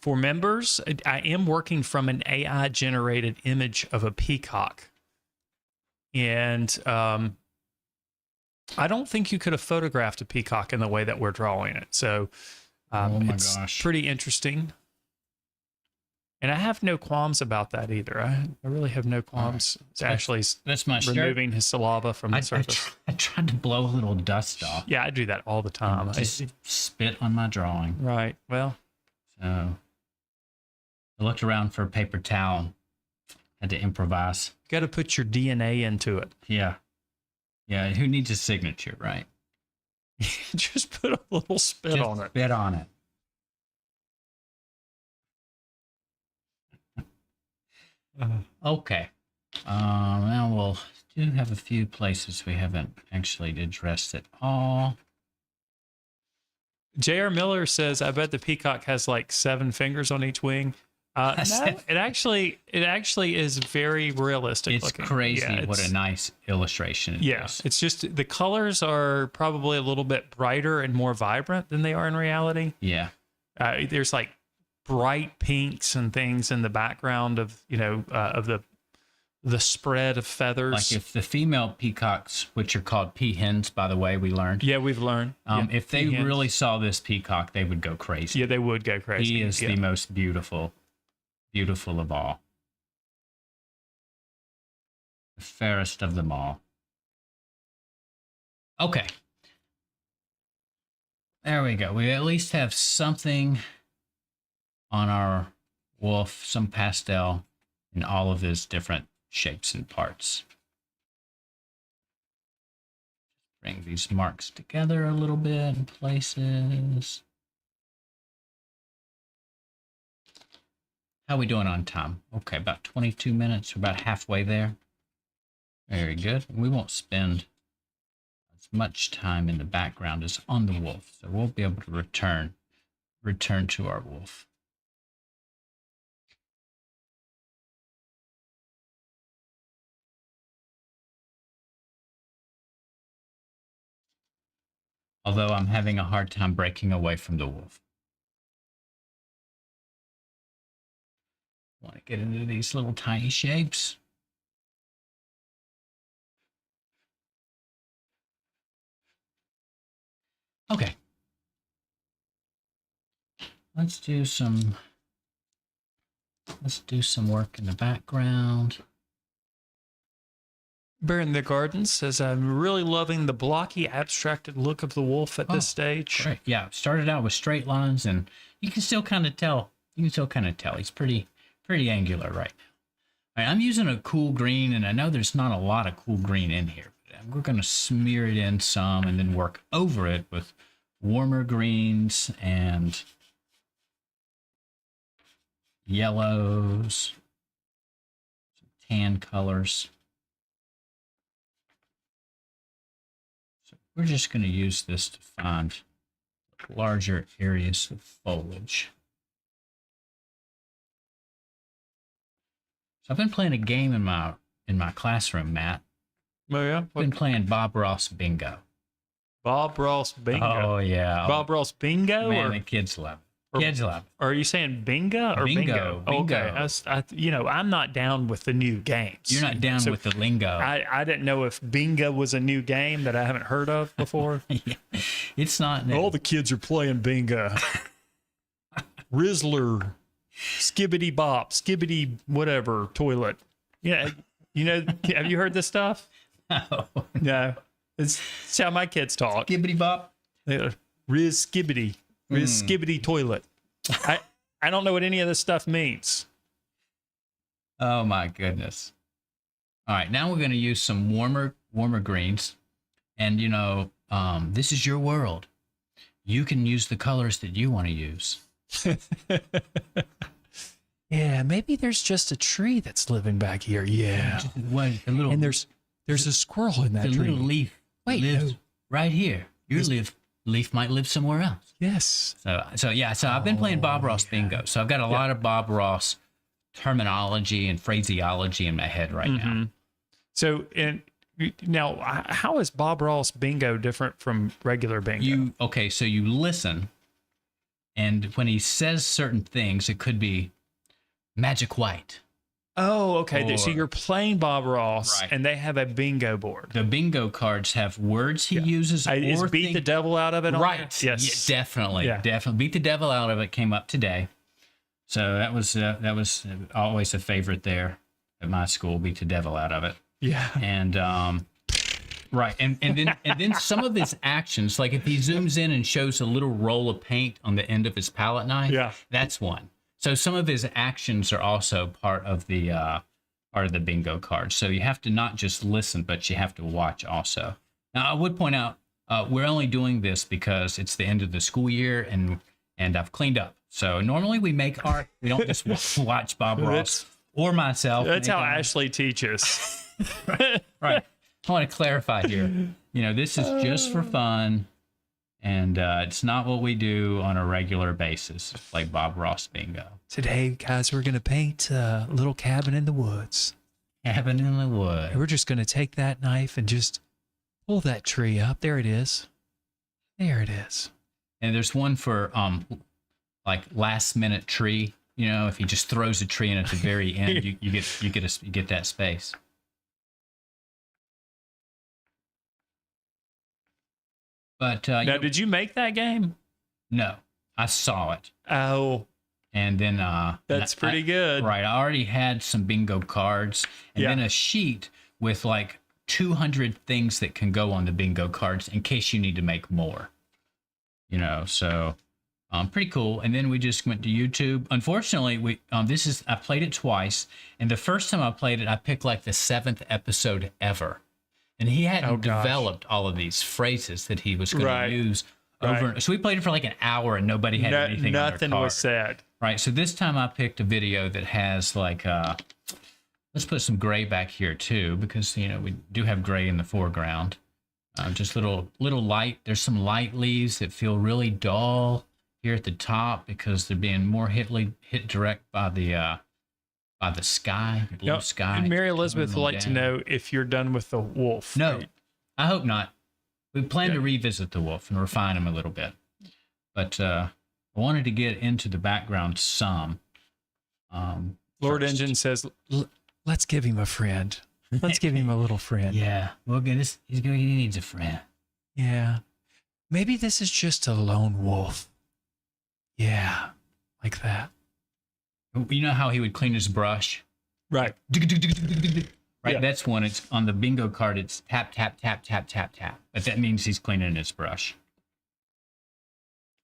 for members, I am working from an AI generated image of a peacock. And I don't think you could have photographed a peacock in the way that we're drawing it. So it's pretty interesting. And I have no qualms about that either. I really have no qualms. Right. Ashley's that's my removing his saliva from the surface. I tried to blow a little dust off. Yeah, I do that all the time. Just spit on my drawing. Right. Well. So I looked around for a paper towel. Had to improvise. You got to put your DNA into it. Yeah. Yeah, who needs a signature, right? Just put a little spit on it. Spit on it. Okay. Now we'll do have a few places we haven't actually addressed at all. J.R. Miller says, I bet the peacock has like 7 fingers on each wing. No, it actually is very realistic It's looking. crazy Yeah, what a nice illustration it is. It's just the colors are probably a little bit brighter and more vibrant than they are in reality. Yeah. There's like bright pinks and things in the background of, of the spread of feathers. Like if the female peacocks, which are called peahens, by the way, we learned. Yeah, we've learned. If they peahens. really saw this peacock, they would go crazy. Yeah, they would go crazy. He is the most beautiful of all. The fairest of them all. Okay. There we go. We at least have something on our wolf, some pastel in all of his different shapes and parts. Bring these marks together a little bit in places. How are we doing on time? Okay, about 22 minutes. We're about halfway there. Very good. We won't spend as much time in the background as on the wolf, so we'll be able to return to our wolf. Although I'm having a hard time breaking away from the wolf. Want to get into these little tiny shapes. Okay. Let's do some work in the background. Bear in the Garden says, I'm really loving the blocky, abstracted look of the wolf at this stage. Great. Yeah, started out with straight lines, and you can still kind of tell. He's pretty angular right now. All right, I'm using a cool green, and I know there's not a lot of cool green in here. But we're going to smear it in some and then work over it with warmer greens and yellows, some tan colors. So we're just going to use this to find larger areas of foliage. So I've been playing a game in my classroom, Matt. Oh, yeah? I've been playing Bob Ross Bingo. Bob Ross Bingo. Oh, yeah. Bob Ross Bingo? Man, the kids love it. Kids love it. Are you saying bingo or bingo? Bingo. Okay. I'm not down with the new games. You're not down with the lingo. I didn't know if bingo was a new game that I haven't heard of before. Yeah. It's not new. All the kids are playing bingo. Rizzler, skibbity bop, skibbity whatever, toilet. Yeah, have you heard this stuff? No. No. It's how my kids talk. Skibbity bop. Riz skibbity toilet. I don't know what any of this stuff means. Oh my goodness. All right, now we're going to use some warmer greens. And this is your world. You can use the colors that you want to use. Yeah, maybe there's just a tree that's living back here. Yeah. And there's a squirrel in that the tree. little leaf lives right here. Your leaf might live somewhere else. Yes. So I've been playing Bob Ross Bingo. So I've got a lot of Bob Ross terminology and phraseology in my head right now. So now, how is Bob Ross Bingo different from regular bingo? So you listen, and when he says certain things, it could be magic white. Oh, okay. So you're playing Bob Ross, Right. and they have a bingo board. The bingo cards have words he uses. Is beat the devil out of it on Right. there? Yes. Yeah, definitely. Yeah. Definitely. Beat the devil out of it came up today. So that was always a favorite there at my school. Beat the devil out of it. Yeah. And right. And then some of his actions, like if he zooms in and shows a little roll of paint on the end of his palette knife, that's one. So some of his actions are also part of the bingo card. So you have to not just listen, but you have to watch also. Now I would point out we're only doing this because it's the end of the school year and I've cleaned up. So normally we make art. We don't just watch Bob Ross or myself. That's how anytime. Ashley teaches. Right. I want to clarify here. You know, this is just for fun, and it's not what we do on a regular basis. Play Bob Ross bingo. Today, guys, we're going to paint a little cabin in the woods. Cabin in the woods. We're just going to take that knife and just pull that tree up. There it is. There it is. And there's one for like last minute tree. You know, if he just throws a tree in at the very end, you get that space. But Now, did you make that game? No, I saw it, Oh, and then that's pretty good. Right, I already had some bingo cards, and then a sheet with like 200 things that can go on the bingo cards in case you need to make more. You know, so pretty cool. And then we just went to YouTube. Unfortunately, I played it twice, and the first time I played it, I picked like the 7th episode ever. And he hadn't developed all of these phrases that he was going to use over. Right. So we played it for like an hour, and nobody had anything. Nothing on their card. was said. Right. So this time I picked a video that has like, let's put some gray back here too, because you know we do have gray in the foreground. Just little light. There's some light leaves that feel really dull here at the top because they're being more hit direct by the sky, blue sky. And Mary Elizabeth would like to know if you're done with the wolf. No, I hope not. We plan to revisit the wolf and refine him a little bit. But I wanted to get into the background some. Lord Engine says, let's give him a friend. Let's give him a little friend. Yeah, well, he needs a friend. Yeah. Maybe this is just a lone wolf. Yeah, like that. You know how he would clean his brush? Right. Right, Yeah. that's one. It's on the bingo card. It's tap, tap, tap, tap, tap, tap. But that means he's cleaning his brush.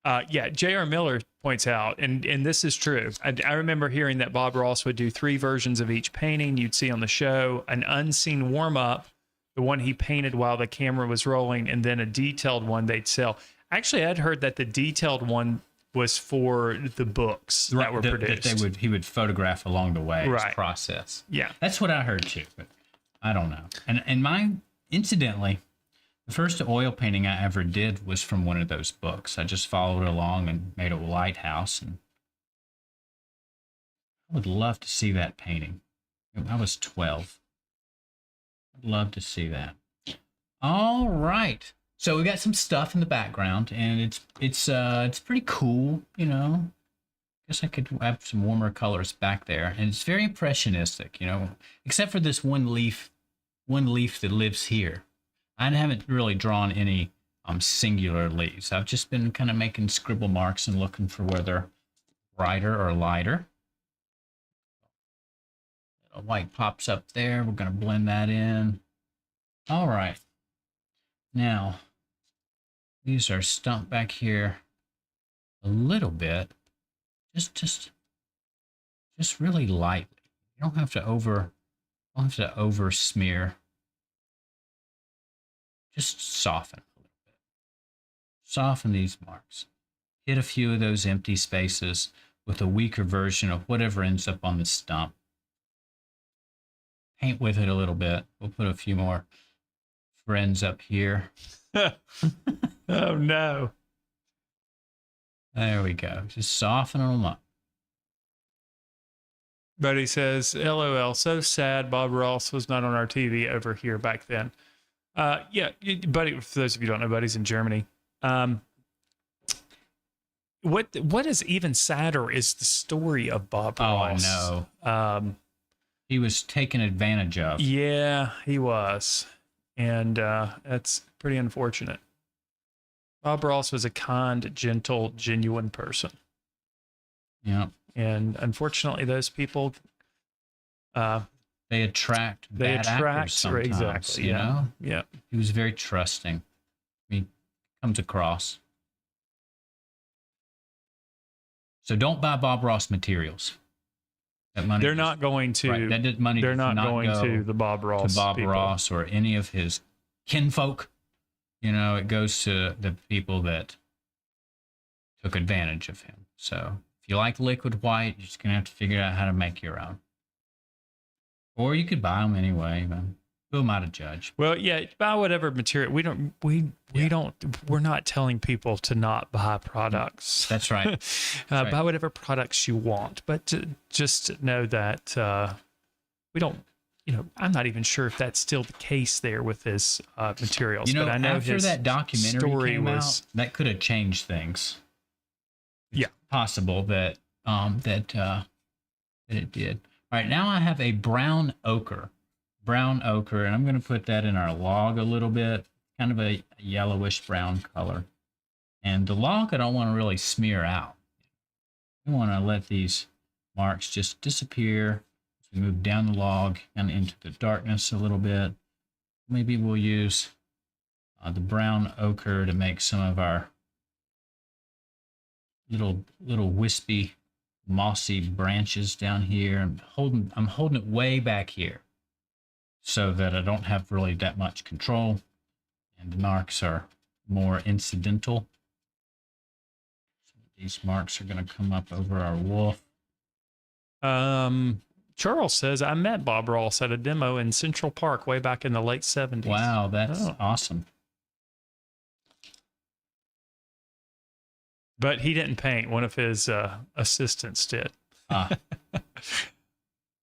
J.R. Miller points out, and this is true. I remember hearing that Bob Ross would do 3 versions of each painting you'd see on the show, an unseen warm-up, the one he painted while the camera was rolling, and then a detailed one they'd sell. Actually, I'd heard that the detailed one was for the books that were produced. That he would photograph along the way, his Right. process. Yeah. That's what I heard too, but I don't know. And mine, incidentally, the first oil painting I ever did was from one of those books. I just followed along and made a lighthouse, and I would love to see that painting. I was 12. I'd love to see that. All right. So we got some stuff in the background, and it's pretty cool, you know. Guess I could have some warmer colors back there, and it's very impressionistic, you know, except for this one leaf that lives here. I haven't really drawn any singular leaves. I've just been kind of making scribble marks and looking for where they're brighter or lighter. A white pops up there. We're going to blend that in. All right. Now, these are stumped back here a little bit. Just really lightly. You don't have to over smear. Just soften a little bit. Soften these marks. Hit a few of those empty spaces with a weaker version of whatever ends up on the stump. Paint with it a little bit. We'll put a few more friends up here. Oh, no. There we go. Just soften them up. Buddy says, LOL, so sad Bob Ross was not on our TV over here back then. Buddy, for those of you who don't know, Buddy's in Germany. What is even sadder is the story of Bob Ross. Oh, I know. He was taken advantage of. Yeah, he was. And that's pretty unfortunate. Bob Ross was a kind, gentle, genuine person. Yeah. And unfortunately, those people... they attract bad actors sometimes, exactly. you know? Yeah. He was very trusting. He comes across. So don't buy Bob Ross materials. That money They're not going to. Right, that money they're does not going go to the Bob Ross. to Bob people. Ross or any of his kinfolk. You know, it goes to the people that took advantage of him. So if you like liquid white, you're just gonna have to figure out how to make your own. Or you could buy them anyway, but who am I to judge? Well, yeah, buy whatever material. We're not telling people to not buy products. That's right. That's Buy whatever products you want, but just know that we don't. I'm not even sure if that's still the case there with his materials. But I know after his that documentary story came was, out, that could have changed things. It's yeah, possible that that it did. All right, now I have a brown ochre, and I'm going to put that in our log a little bit, kind of a yellowish brown color. And the log I don't want to really smear out. I want to let these marks just disappear as we move down the log and into the darkness a little bit. Maybe we'll use the brown ochre to make some of our little wispy mossy branches down here. I'm holding it way back here so that I don't have really that much control, and the marks are more incidental. So these marks are going to come up over our wolf. Charles says, I met Bob Ross at a demo in Central Park way back in the late 70s. Wow, that's awesome. But he didn't paint. One of his assistants did.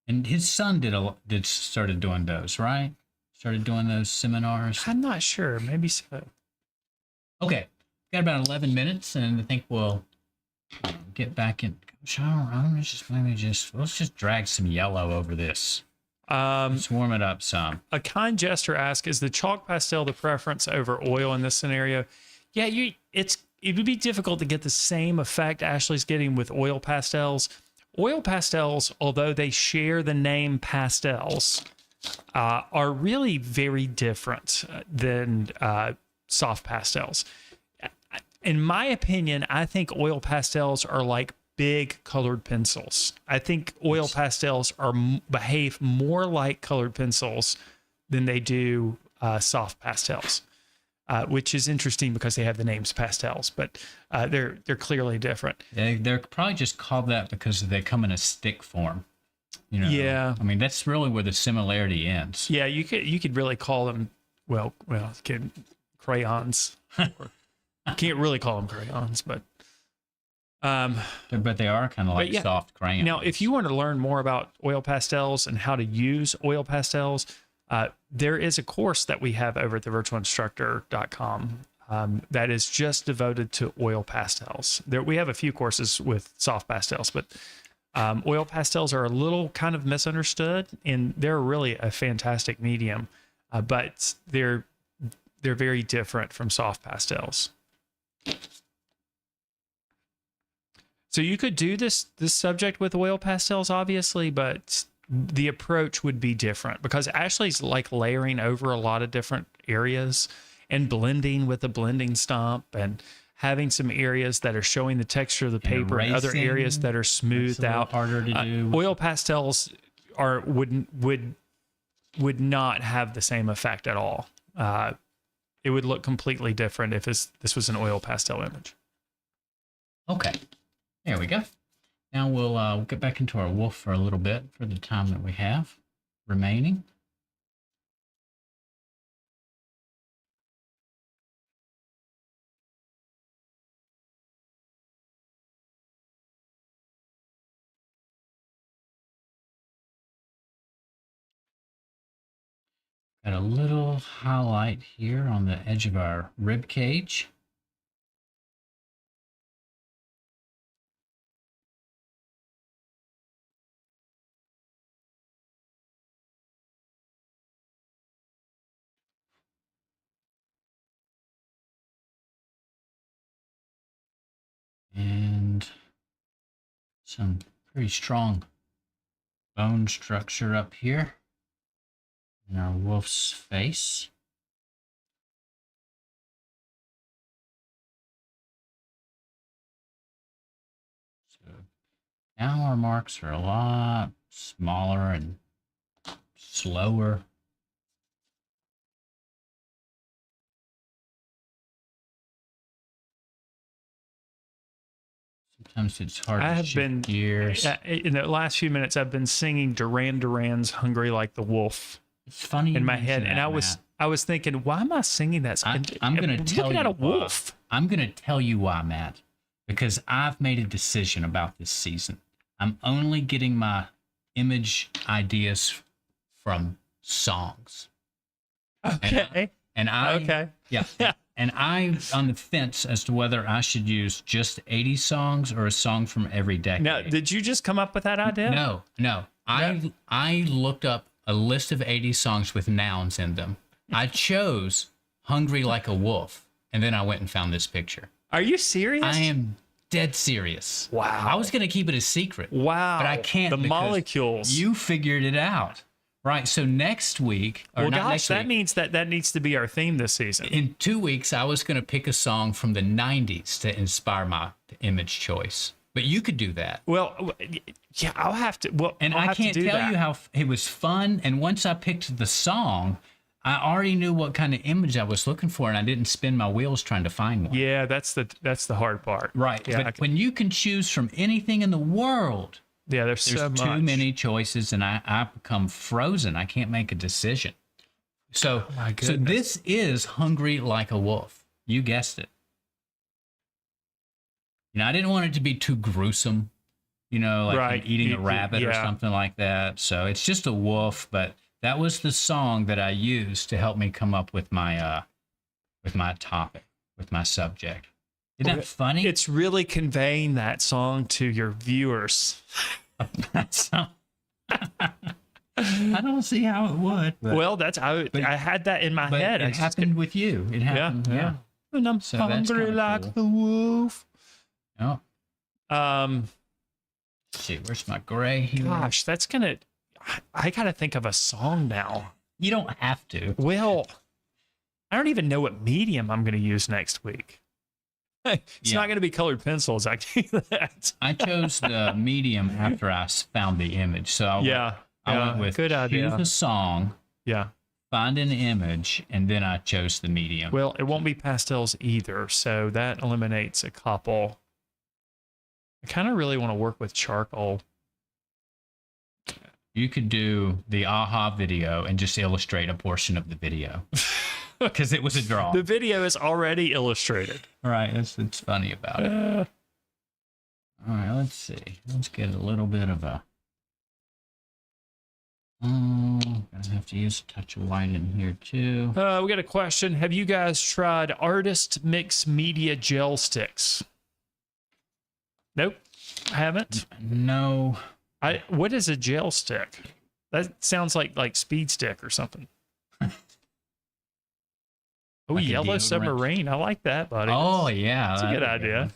And his son started doing those, right? Started doing those seminars. I'm not sure. Maybe so. Okay, got about 11 minutes, and I think we'll get back in. Let's just drag some yellow over this. Let's warm it up some. A kind gesture asks, is the chalk pastel the preference over oil in this scenario? Yeah, it would be difficult to get the same effect Ashley's getting with oil pastels. Oil pastels, although they share the name pastels, are really very different than soft pastels. In my opinion, I think oil pastels are like big colored pencils. I think oil pastels behave more like colored pencils than they do soft pastels. Which is interesting because they have the names pastels, but they're clearly different. They're probably just called that because they come in a stick form. Yeah. I mean, that's really where the similarity ends. Yeah, you could really call them crayons. You can't really call them crayons, but they are kind of like soft crayons. Now, if you want to learn more about oil pastels and how to use oil pastels, there is a course that we have over at thevirtualinstructor.com that is just devoted to oil pastels. We have a few courses with soft pastels, but oil pastels are a little kind of misunderstood, and they're really a fantastic medium, but they're very different from soft pastels. So you could do this subject with oil pastels, obviously, but the approach would be different because Ashley's like layering over a lot of different areas and blending with a blending stump and having some areas that are showing the texture of the paper and other areas that are smoothed out. Harder to do. Oil pastels would not have the same effect at all. It would look completely different if this was an oil pastel image. Okay, there we go. Now we'll get back into our wolf for a little bit for the time that we have remaining. Got a little highlight here on the edge of our rib cage. And some pretty strong bone structure up here in our wolf's face. So now our marks are a lot smaller and slower. Sometimes it's hard I to have shift been gears. in the last few minutes. I've been singing Duran Duran's "Hungry Like the Wolf" It's funny in you my mention head, that, and Matt. I was thinking, why am I singing that? I'm going to tell looking you at a why. wolf. I'm going to tell you why, Matt. Because I've made a decision about this season. I'm only getting my image ideas from songs. Okay. And I Okay. Yeah. And I'm on the fence as to whether I should use just 80s songs or a song from every decade. Now, did you just come up with that idea? No. I looked up a list of 80s songs with nouns in them. I chose Hungry Like a Wolf, and then I went and found this picture. Are you serious? I am dead serious. Wow. I was going to keep it a secret. Wow. But I can't. The because molecules. You figured it out. Right. So next week, or Well, not gosh, next that week, means that needs to be our theme this season. in 2 weeks, I was going to pick a song from the 90s to inspire my image choice. But you could do that. Well, yeah, I'll have to. Well, And I'll I have can't to do tell that. you how it was fun. And once I picked the song, I already knew what kind of image I was looking for, and I didn't spin my wheels trying to find one. Yeah, that's the hard part. Right. Yeah, But when you can choose from anything in the world, there's there's so too much. many choices, and I become frozen. I can't make a decision. So, Oh, my so goodness. this is Hungry Like a Wolf. You guessed it. You know, I didn't want it to be too gruesome, you know, like Right. eating a rabbit or Yeah. something like that. So it's just a wolf, but that was the song that I used to help me come up with my topic, with my subject. Isn't that funny? It's really conveying that song to your viewers. I don't see how it would. But, Well, I had that in my but head. it happened with you. It happened. Yeah. And I'm So that's hungry kinda like cool. the wolf. Oh, Um, let's see, where's my gray here? gosh, that's gonna. I gotta think of a song now. You don't have to. Well, I don't even know what medium I'm gonna use next week. It's Yeah. not gonna be colored pencils. I can do that. I chose the medium after I found the image. So I went with good idea. choose a song, Yeah. find an image, and then I chose the medium. Well, it won't be pastels either, so that eliminates a couple. I kind of really want to work with charcoal. You could do the AHA video and just illustrate a portion of the video because it was a draw. The video is already illustrated. Right, it's funny about it. All right, let's see. Let's get a little bit of a. Gonna have to use a touch of white in here too. We got a question. Have you guys tried Artist Mix Media Gel Sticks? Nope, I haven't. No, What is a gel stick? That sounds like speed stick or something. Oh, Like a yellow deodorant. submarine. I like that, buddy. oh yeah, That's a good that'd be idea. one.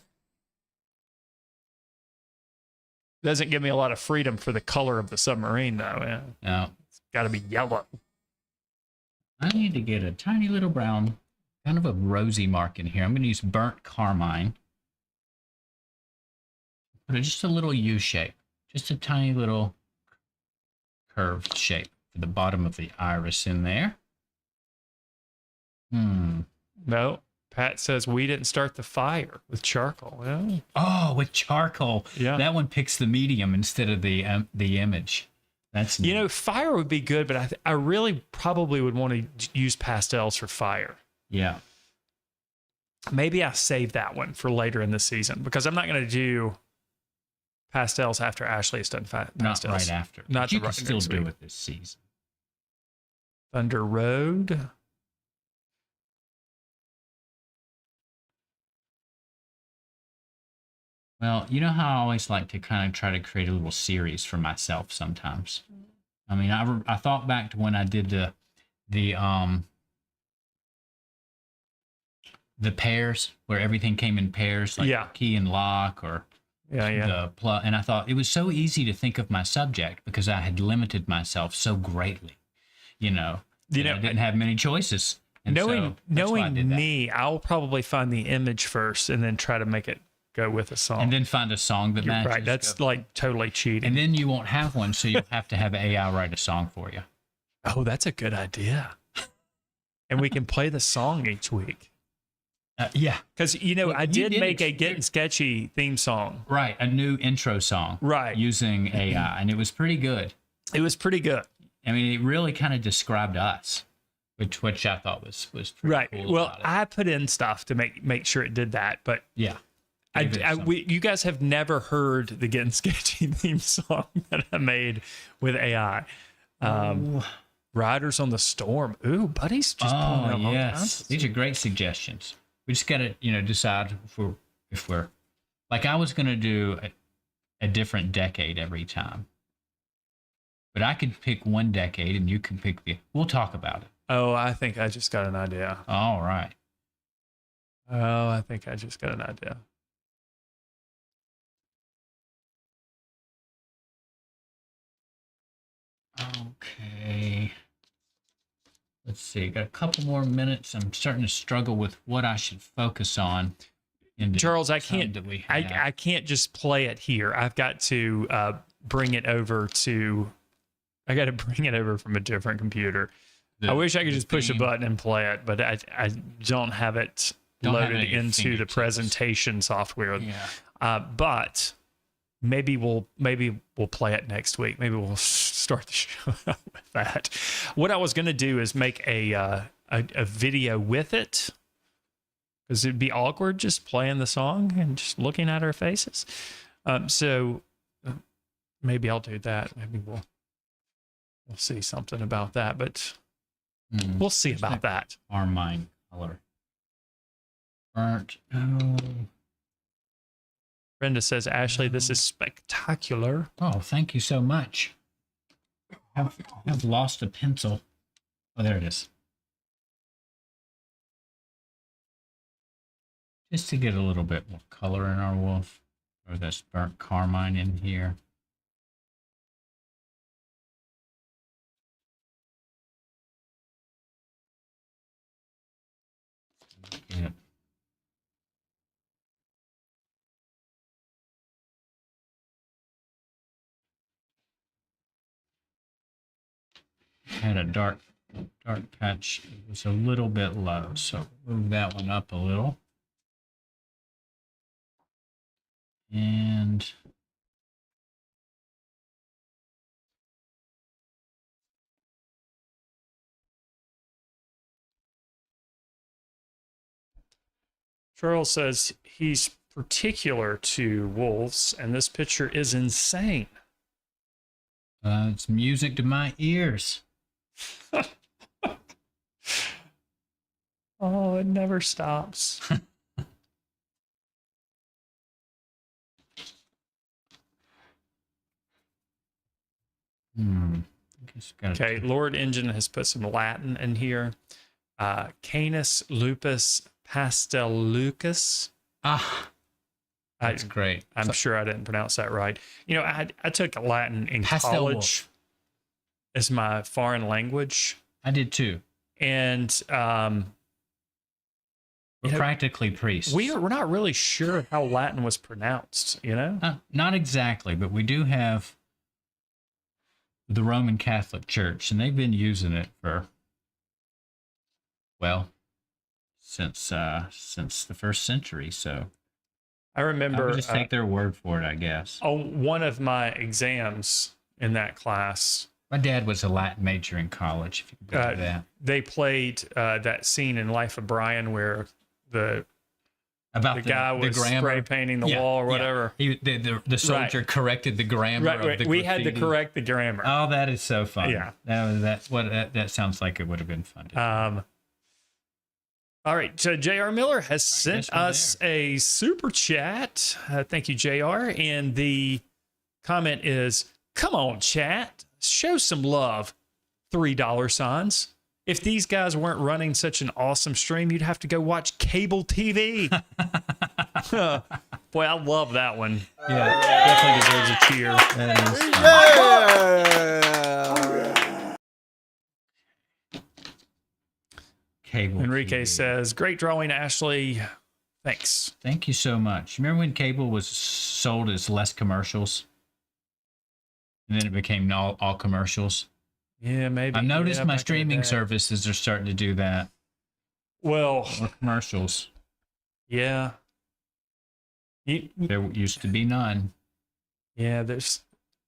Doesn't give me a lot of freedom for the color of the submarine, though. Yeah. No, It's got to be yellow. I need to get a tiny little brown, kind of a rosy mark in here. I'm going to use burnt carmine. Put just a little U shape, just a tiny little curved shape for the bottom of the iris in there. No, Pat says we didn't start the fire with charcoal. Well, Oh, with charcoal. Yeah. That one picks the medium instead of the image. That's you know, fire would be good, but I really probably would want to use pastels for fire. yeah. Maybe I save that one for later in the season because I'm not going to do pastels after Ashley has done Not pastels. right after. Not But you the can right still next do week. it this season. Thunder Road. Well, you know how I always like to kind of try to create a little series for myself sometimes. I mean, I thought back to when I did the pairs where everything came in pairs, like Yeah. key and lock or Yeah. the plug. And I thought it was so easy to think of my subject because I had limited myself so greatly, you know. You that know, I didn't have many choices. And so that's why I knowing did that. me, I'll probably find the image first and then try to make it go with a song. And then find a song that You're matches. right. That's like totally cheating. And then you won't have one, so you'll have to have AI write a song for you. Oh, that's a good idea. And we can play the song each week. Yeah. Because, I You did make a it. Gettin Sketchy theme song. Right, a new intro song. Right. Using AI, and it was pretty good. It was pretty good. I mean, it really kind of described us, which I thought was pretty Right. cool. Well, about it. I put in stuff to make sure it did that, but Yeah. Gave it some- you guys have never heard the Gettin Sketchy theme song that I made with AI. Riders on the Storm. Ooh, Buddy's just pulling out all kinds yes, of these are great suggestions. We just gotta, decide if we're like I was gonna do a different decade every time, but I could pick one decade and you can pick the. We'll talk about it. Oh, I think I just got an idea. All right. Oh, I think I just got an idea. Okay. Let's see. Got a couple more minutes. I'm starting to struggle with what I should focus on. Charles, I can't. I can't just play it here. I've got to bring it over to. I got to bring it over from a different computer. I wish I could just push a button and play it, but I don't have it loaded into the presentation software. Yeah. But maybe we'll play it next week. Maybe we'll start the show with that. What I was going to do is make a video with it, because it'd be awkward just playing the song and just looking at our faces. So maybe I'll do that. Maybe we'll see something about that, but we'll see about that. Carmine color. Burnt. Oh. Brenda says, Ashley, this is spectacular. Oh, thank you so much. I've lost a pencil. Oh, there it is. Just to get a little bit more color in our wolf. Or this burnt carmine in here. Yeah. Had a dark patch. It was a little bit low, so move that one up a little. And Charles says he's particular to wolves, and this picture is insane. it's music to my ears. Oh, it never stops. Okay, Lord Engine has put some Latin in here. Canis lupus pastellucus. That's great. I'm sure I didn't pronounce that right. I took Latin in Pastel college wolf. as my foreign language. I did too. And We're practically priests. we're not really sure how Latin was pronounced, Not exactly, but we do have the Roman Catholic Church, and they've been using it for, well, since the first century. So I remember I would just take their word for it, I guess. on one of my exams in that class, My dad was a Latin major in college, if you can believe that. they played that scene in Life of Brian where the guy was spray painting the wall or whatever. Yeah. The soldier corrected the grammar of the We had to graffiti. correct the grammar. Oh, that is so fun. Yeah. That sounds like it would have been fun. All right, so JR Miller has sent guess we're us a super chat. Thank you, JR. And the comment is, come on, chat, show some love. $3 signs. If these guys weren't running such an awesome stream, you'd have to go watch cable TV. Boy, I love that one. Yeah. Definitely deserves a cheer. That is fun. Yeah. Cable Enrique TV. says, great drawing, Ashley. Thanks. Thank you so much. Remember when cable was sold as less commercials? And then it became all commercials? Yeah, maybe. I've noticed Yeah, my back in the streaming day. services are starting to do that. Well, More commercials. Yeah. There used to be none. Yeah,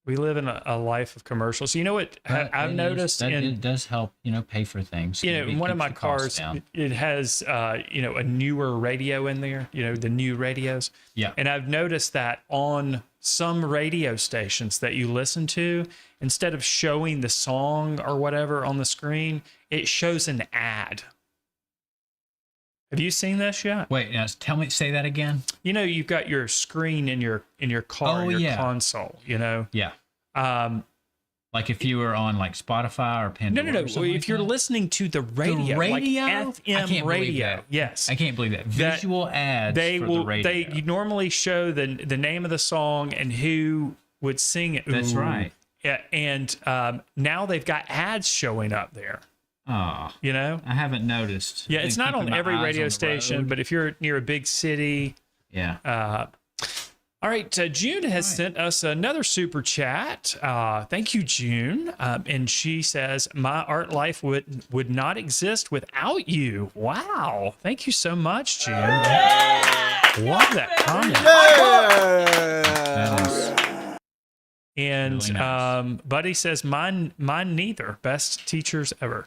we live in a life of commercials. You know what But I've noticed it does help, pay for things. in one of my Keeps the costs cars, down. it has a newer radio in there, the new radios. Yeah. And I've noticed that on some radio stations that you listen to, instead of showing the song or whatever on the screen, it shows an ad. Have you seen this yet? Wait, now say that again. You've got your screen in your car, console, Yeah. Um, Like if you were on like Spotify or Pandora. no. Or something If you're listening to the radio, radio? like I FM can't believe radio, that. yes, I can't believe that. Visual ads they for will. the radio. They normally show the name of the song and who would sing it. That's right. Yeah, and now they've got ads showing up there. Oh, I haven't noticed. Yeah, it's not on every radio station, but if you're near a big city, yeah. All right, June has sent us another super chat. Thank you, June. And she says, "My art life would not exist without you." Wow, thank you so much, June. Love that comment. That is And really nice. Buddy says, "Mine neither. Best teachers ever."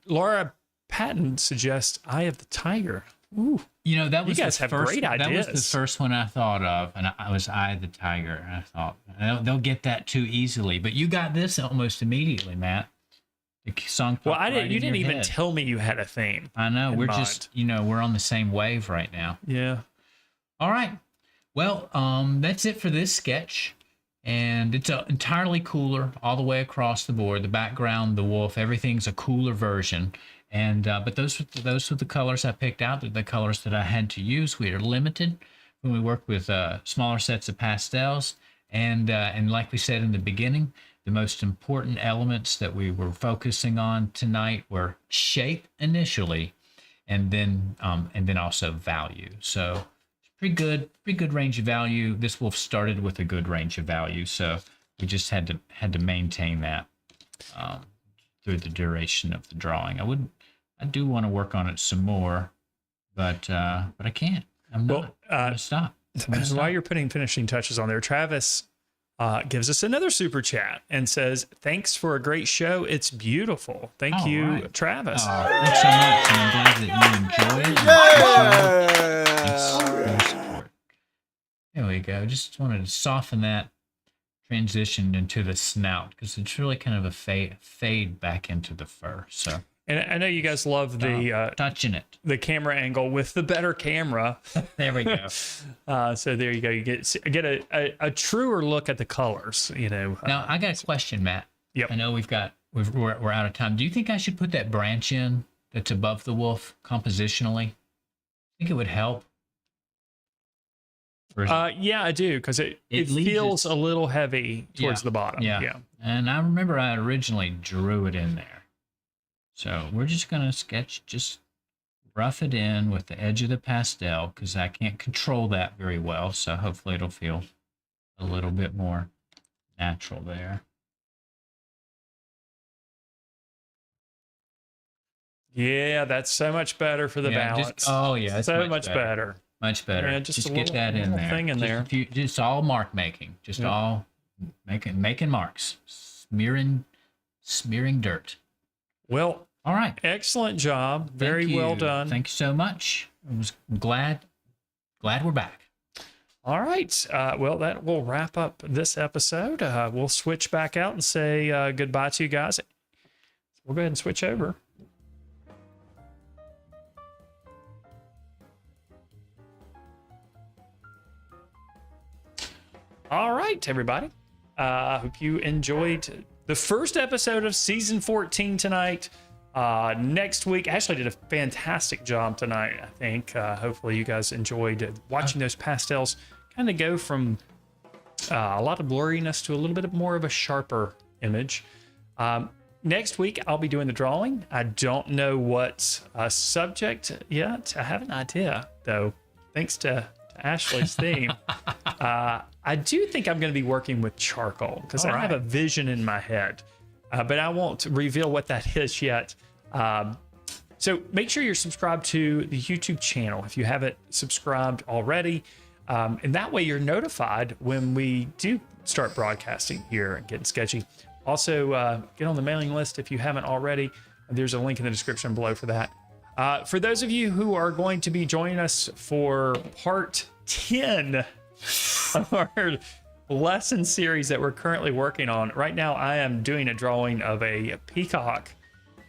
Laura Patton suggests "Eye of the Tiger." Ooh. That was You guys the have first, great That was ideas. the first one I thought of, and I was Eye of the Tiger. And I thought they'll get that too easily, but you got this almost immediately, Matt. The song. Well, popped right you in didn't your even head. tell me you had a theme. I know. in We're mind. just, we're on the same wave right now. Yeah. All right. Well, that's it for this sketch. And it's entirely cooler all the way across the board. The background, the wolf, everything's a cooler version. And but those were the colors I picked out. They're the colors that I had to use. We are limited when we work with smaller sets of pastels. And like we said in the beginning, the most important elements that we were focusing on tonight were shape initially, and then also value. So pretty good range of value. This wolf started with a good range of value, so we just had to maintain that through the duration of the drawing. I do want to work on it some more, but I can't. I'm not. I'm gonna stop. While you're putting finishing touches on there, Travis gives us another super chat and says, "Thanks for a great show. It's beautiful." Thank you, right. Travis. Thanks so much, and I'm glad that you enjoy it. Thanks for your support. There we go. Just wanted to soften that transition into the snout because it's really kind of a fade back into the fur. So. And I know you guys love the touching it, the camera angle with the better camera. There we go. So there you go. You get a truer look at the colors. Now I got a question, Matt. Yep. I know we're out of time. Do you think I should put that branch in that's above the wolf compositionally? I think it would help. Yeah, I do, because it leaves feels a little heavy towards the bottom. Yeah. And I remember I originally drew it in there. So we're just going to sketch, just rough it in with the edge of the pastel because I can't control that very well. So hopefully it'll feel a little bit more natural there. Yeah, that's so much better for the balance. It's so much better. Much better. Yeah, just get that in there. Thing in there. Just all mark making. Just all making marks. Smearing dirt. Well, all right. Excellent job. Very well done. Thank you so much. I was glad we're back. All right. Well, that will wrap up this episode. We'll switch back out and say goodbye to you guys. We'll go ahead and switch over. All right, everybody. Hope you enjoyed the first episode of season 14 tonight. Next week, Ashley did a fantastic job tonight, I think. Hopefully you guys enjoyed watching those pastels kind of go from a lot of blurriness to a little bit more of a sharper image. Next week, I'll be doing the drawing. I don't know what subject yet. I have an idea, though, thanks to Ashley's theme. I do think I'm going to be working with charcoal because I have a vision in my head, but I won't reveal what that is yet. So make sure you're subscribed to the YouTube channel if you haven't subscribed already. And that way you're notified when we do start broadcasting here at Gettin Sketchy. Also, get on the mailing list if you haven't already. There's a link in the description below for that. For those of you who are going to be joining us for part 10 of our lesson series that we're currently working on, right now I am doing a drawing of a peacock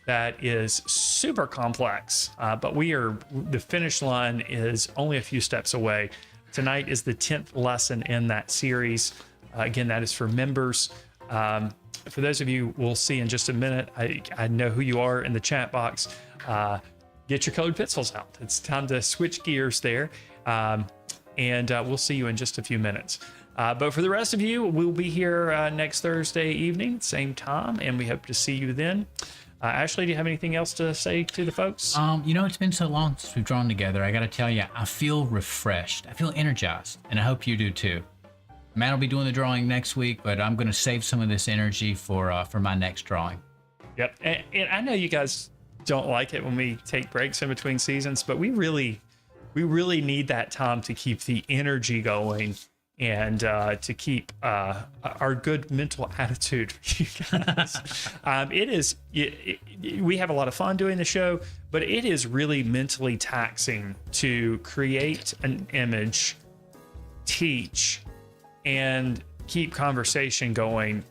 that is super complex, but the finish line is only a few steps away. Tonight is the 10th lesson in that series. Again, that is for members. For those of you we'll see in just a minute, I know who you are in the chat box. Get your colored pencils out. It's time to switch gears there. And we'll see you in just a few minutes. But for the rest of you, we'll be here next Thursday evening, same time, and we hope to see you then. Ashley, do you have anything else to say to the folks? It's been so long since we've drawn together. I got to tell you, I feel refreshed. I feel energized, and I hope you do too. Matt will be doing the drawing next week, but I'm going to save some of this energy for my next drawing. Yep, and I know you guys don't like it when we take breaks in between seasons, but we really need that time to keep the energy going and to keep our good mental attitude for you guys. We have a lot of fun doing the show, but it is really mentally taxing to create an image, teach, and keep conversation going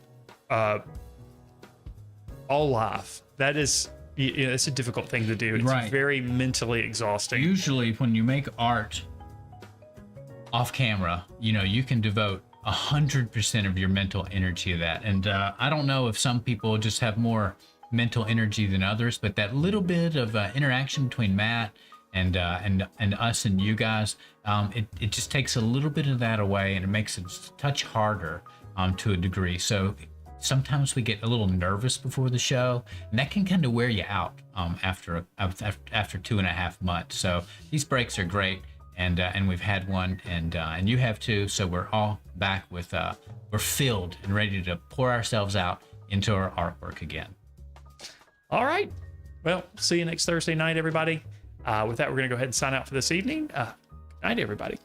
all live. That is, it's a difficult thing to do. It's right. Very mentally exhausting. Usually when you make art off camera, you can devote 100% of your mental energy to that. And I don't know if some people just have more mental energy than others, but that little bit of interaction between Matt and us and you guys, it just takes a little bit of that away, and it makes it a touch harder to a degree. So sometimes we get a little nervous before the show, and that can kind of wear you out after 2.5 months. So these breaks are great. And we've had one, and you have too. So we're all back with we're filled and ready to pour ourselves out into our artwork again. All right. Well, see you next Thursday night, everybody. With that, we're going to go ahead and sign out for this evening. Good night, everybody.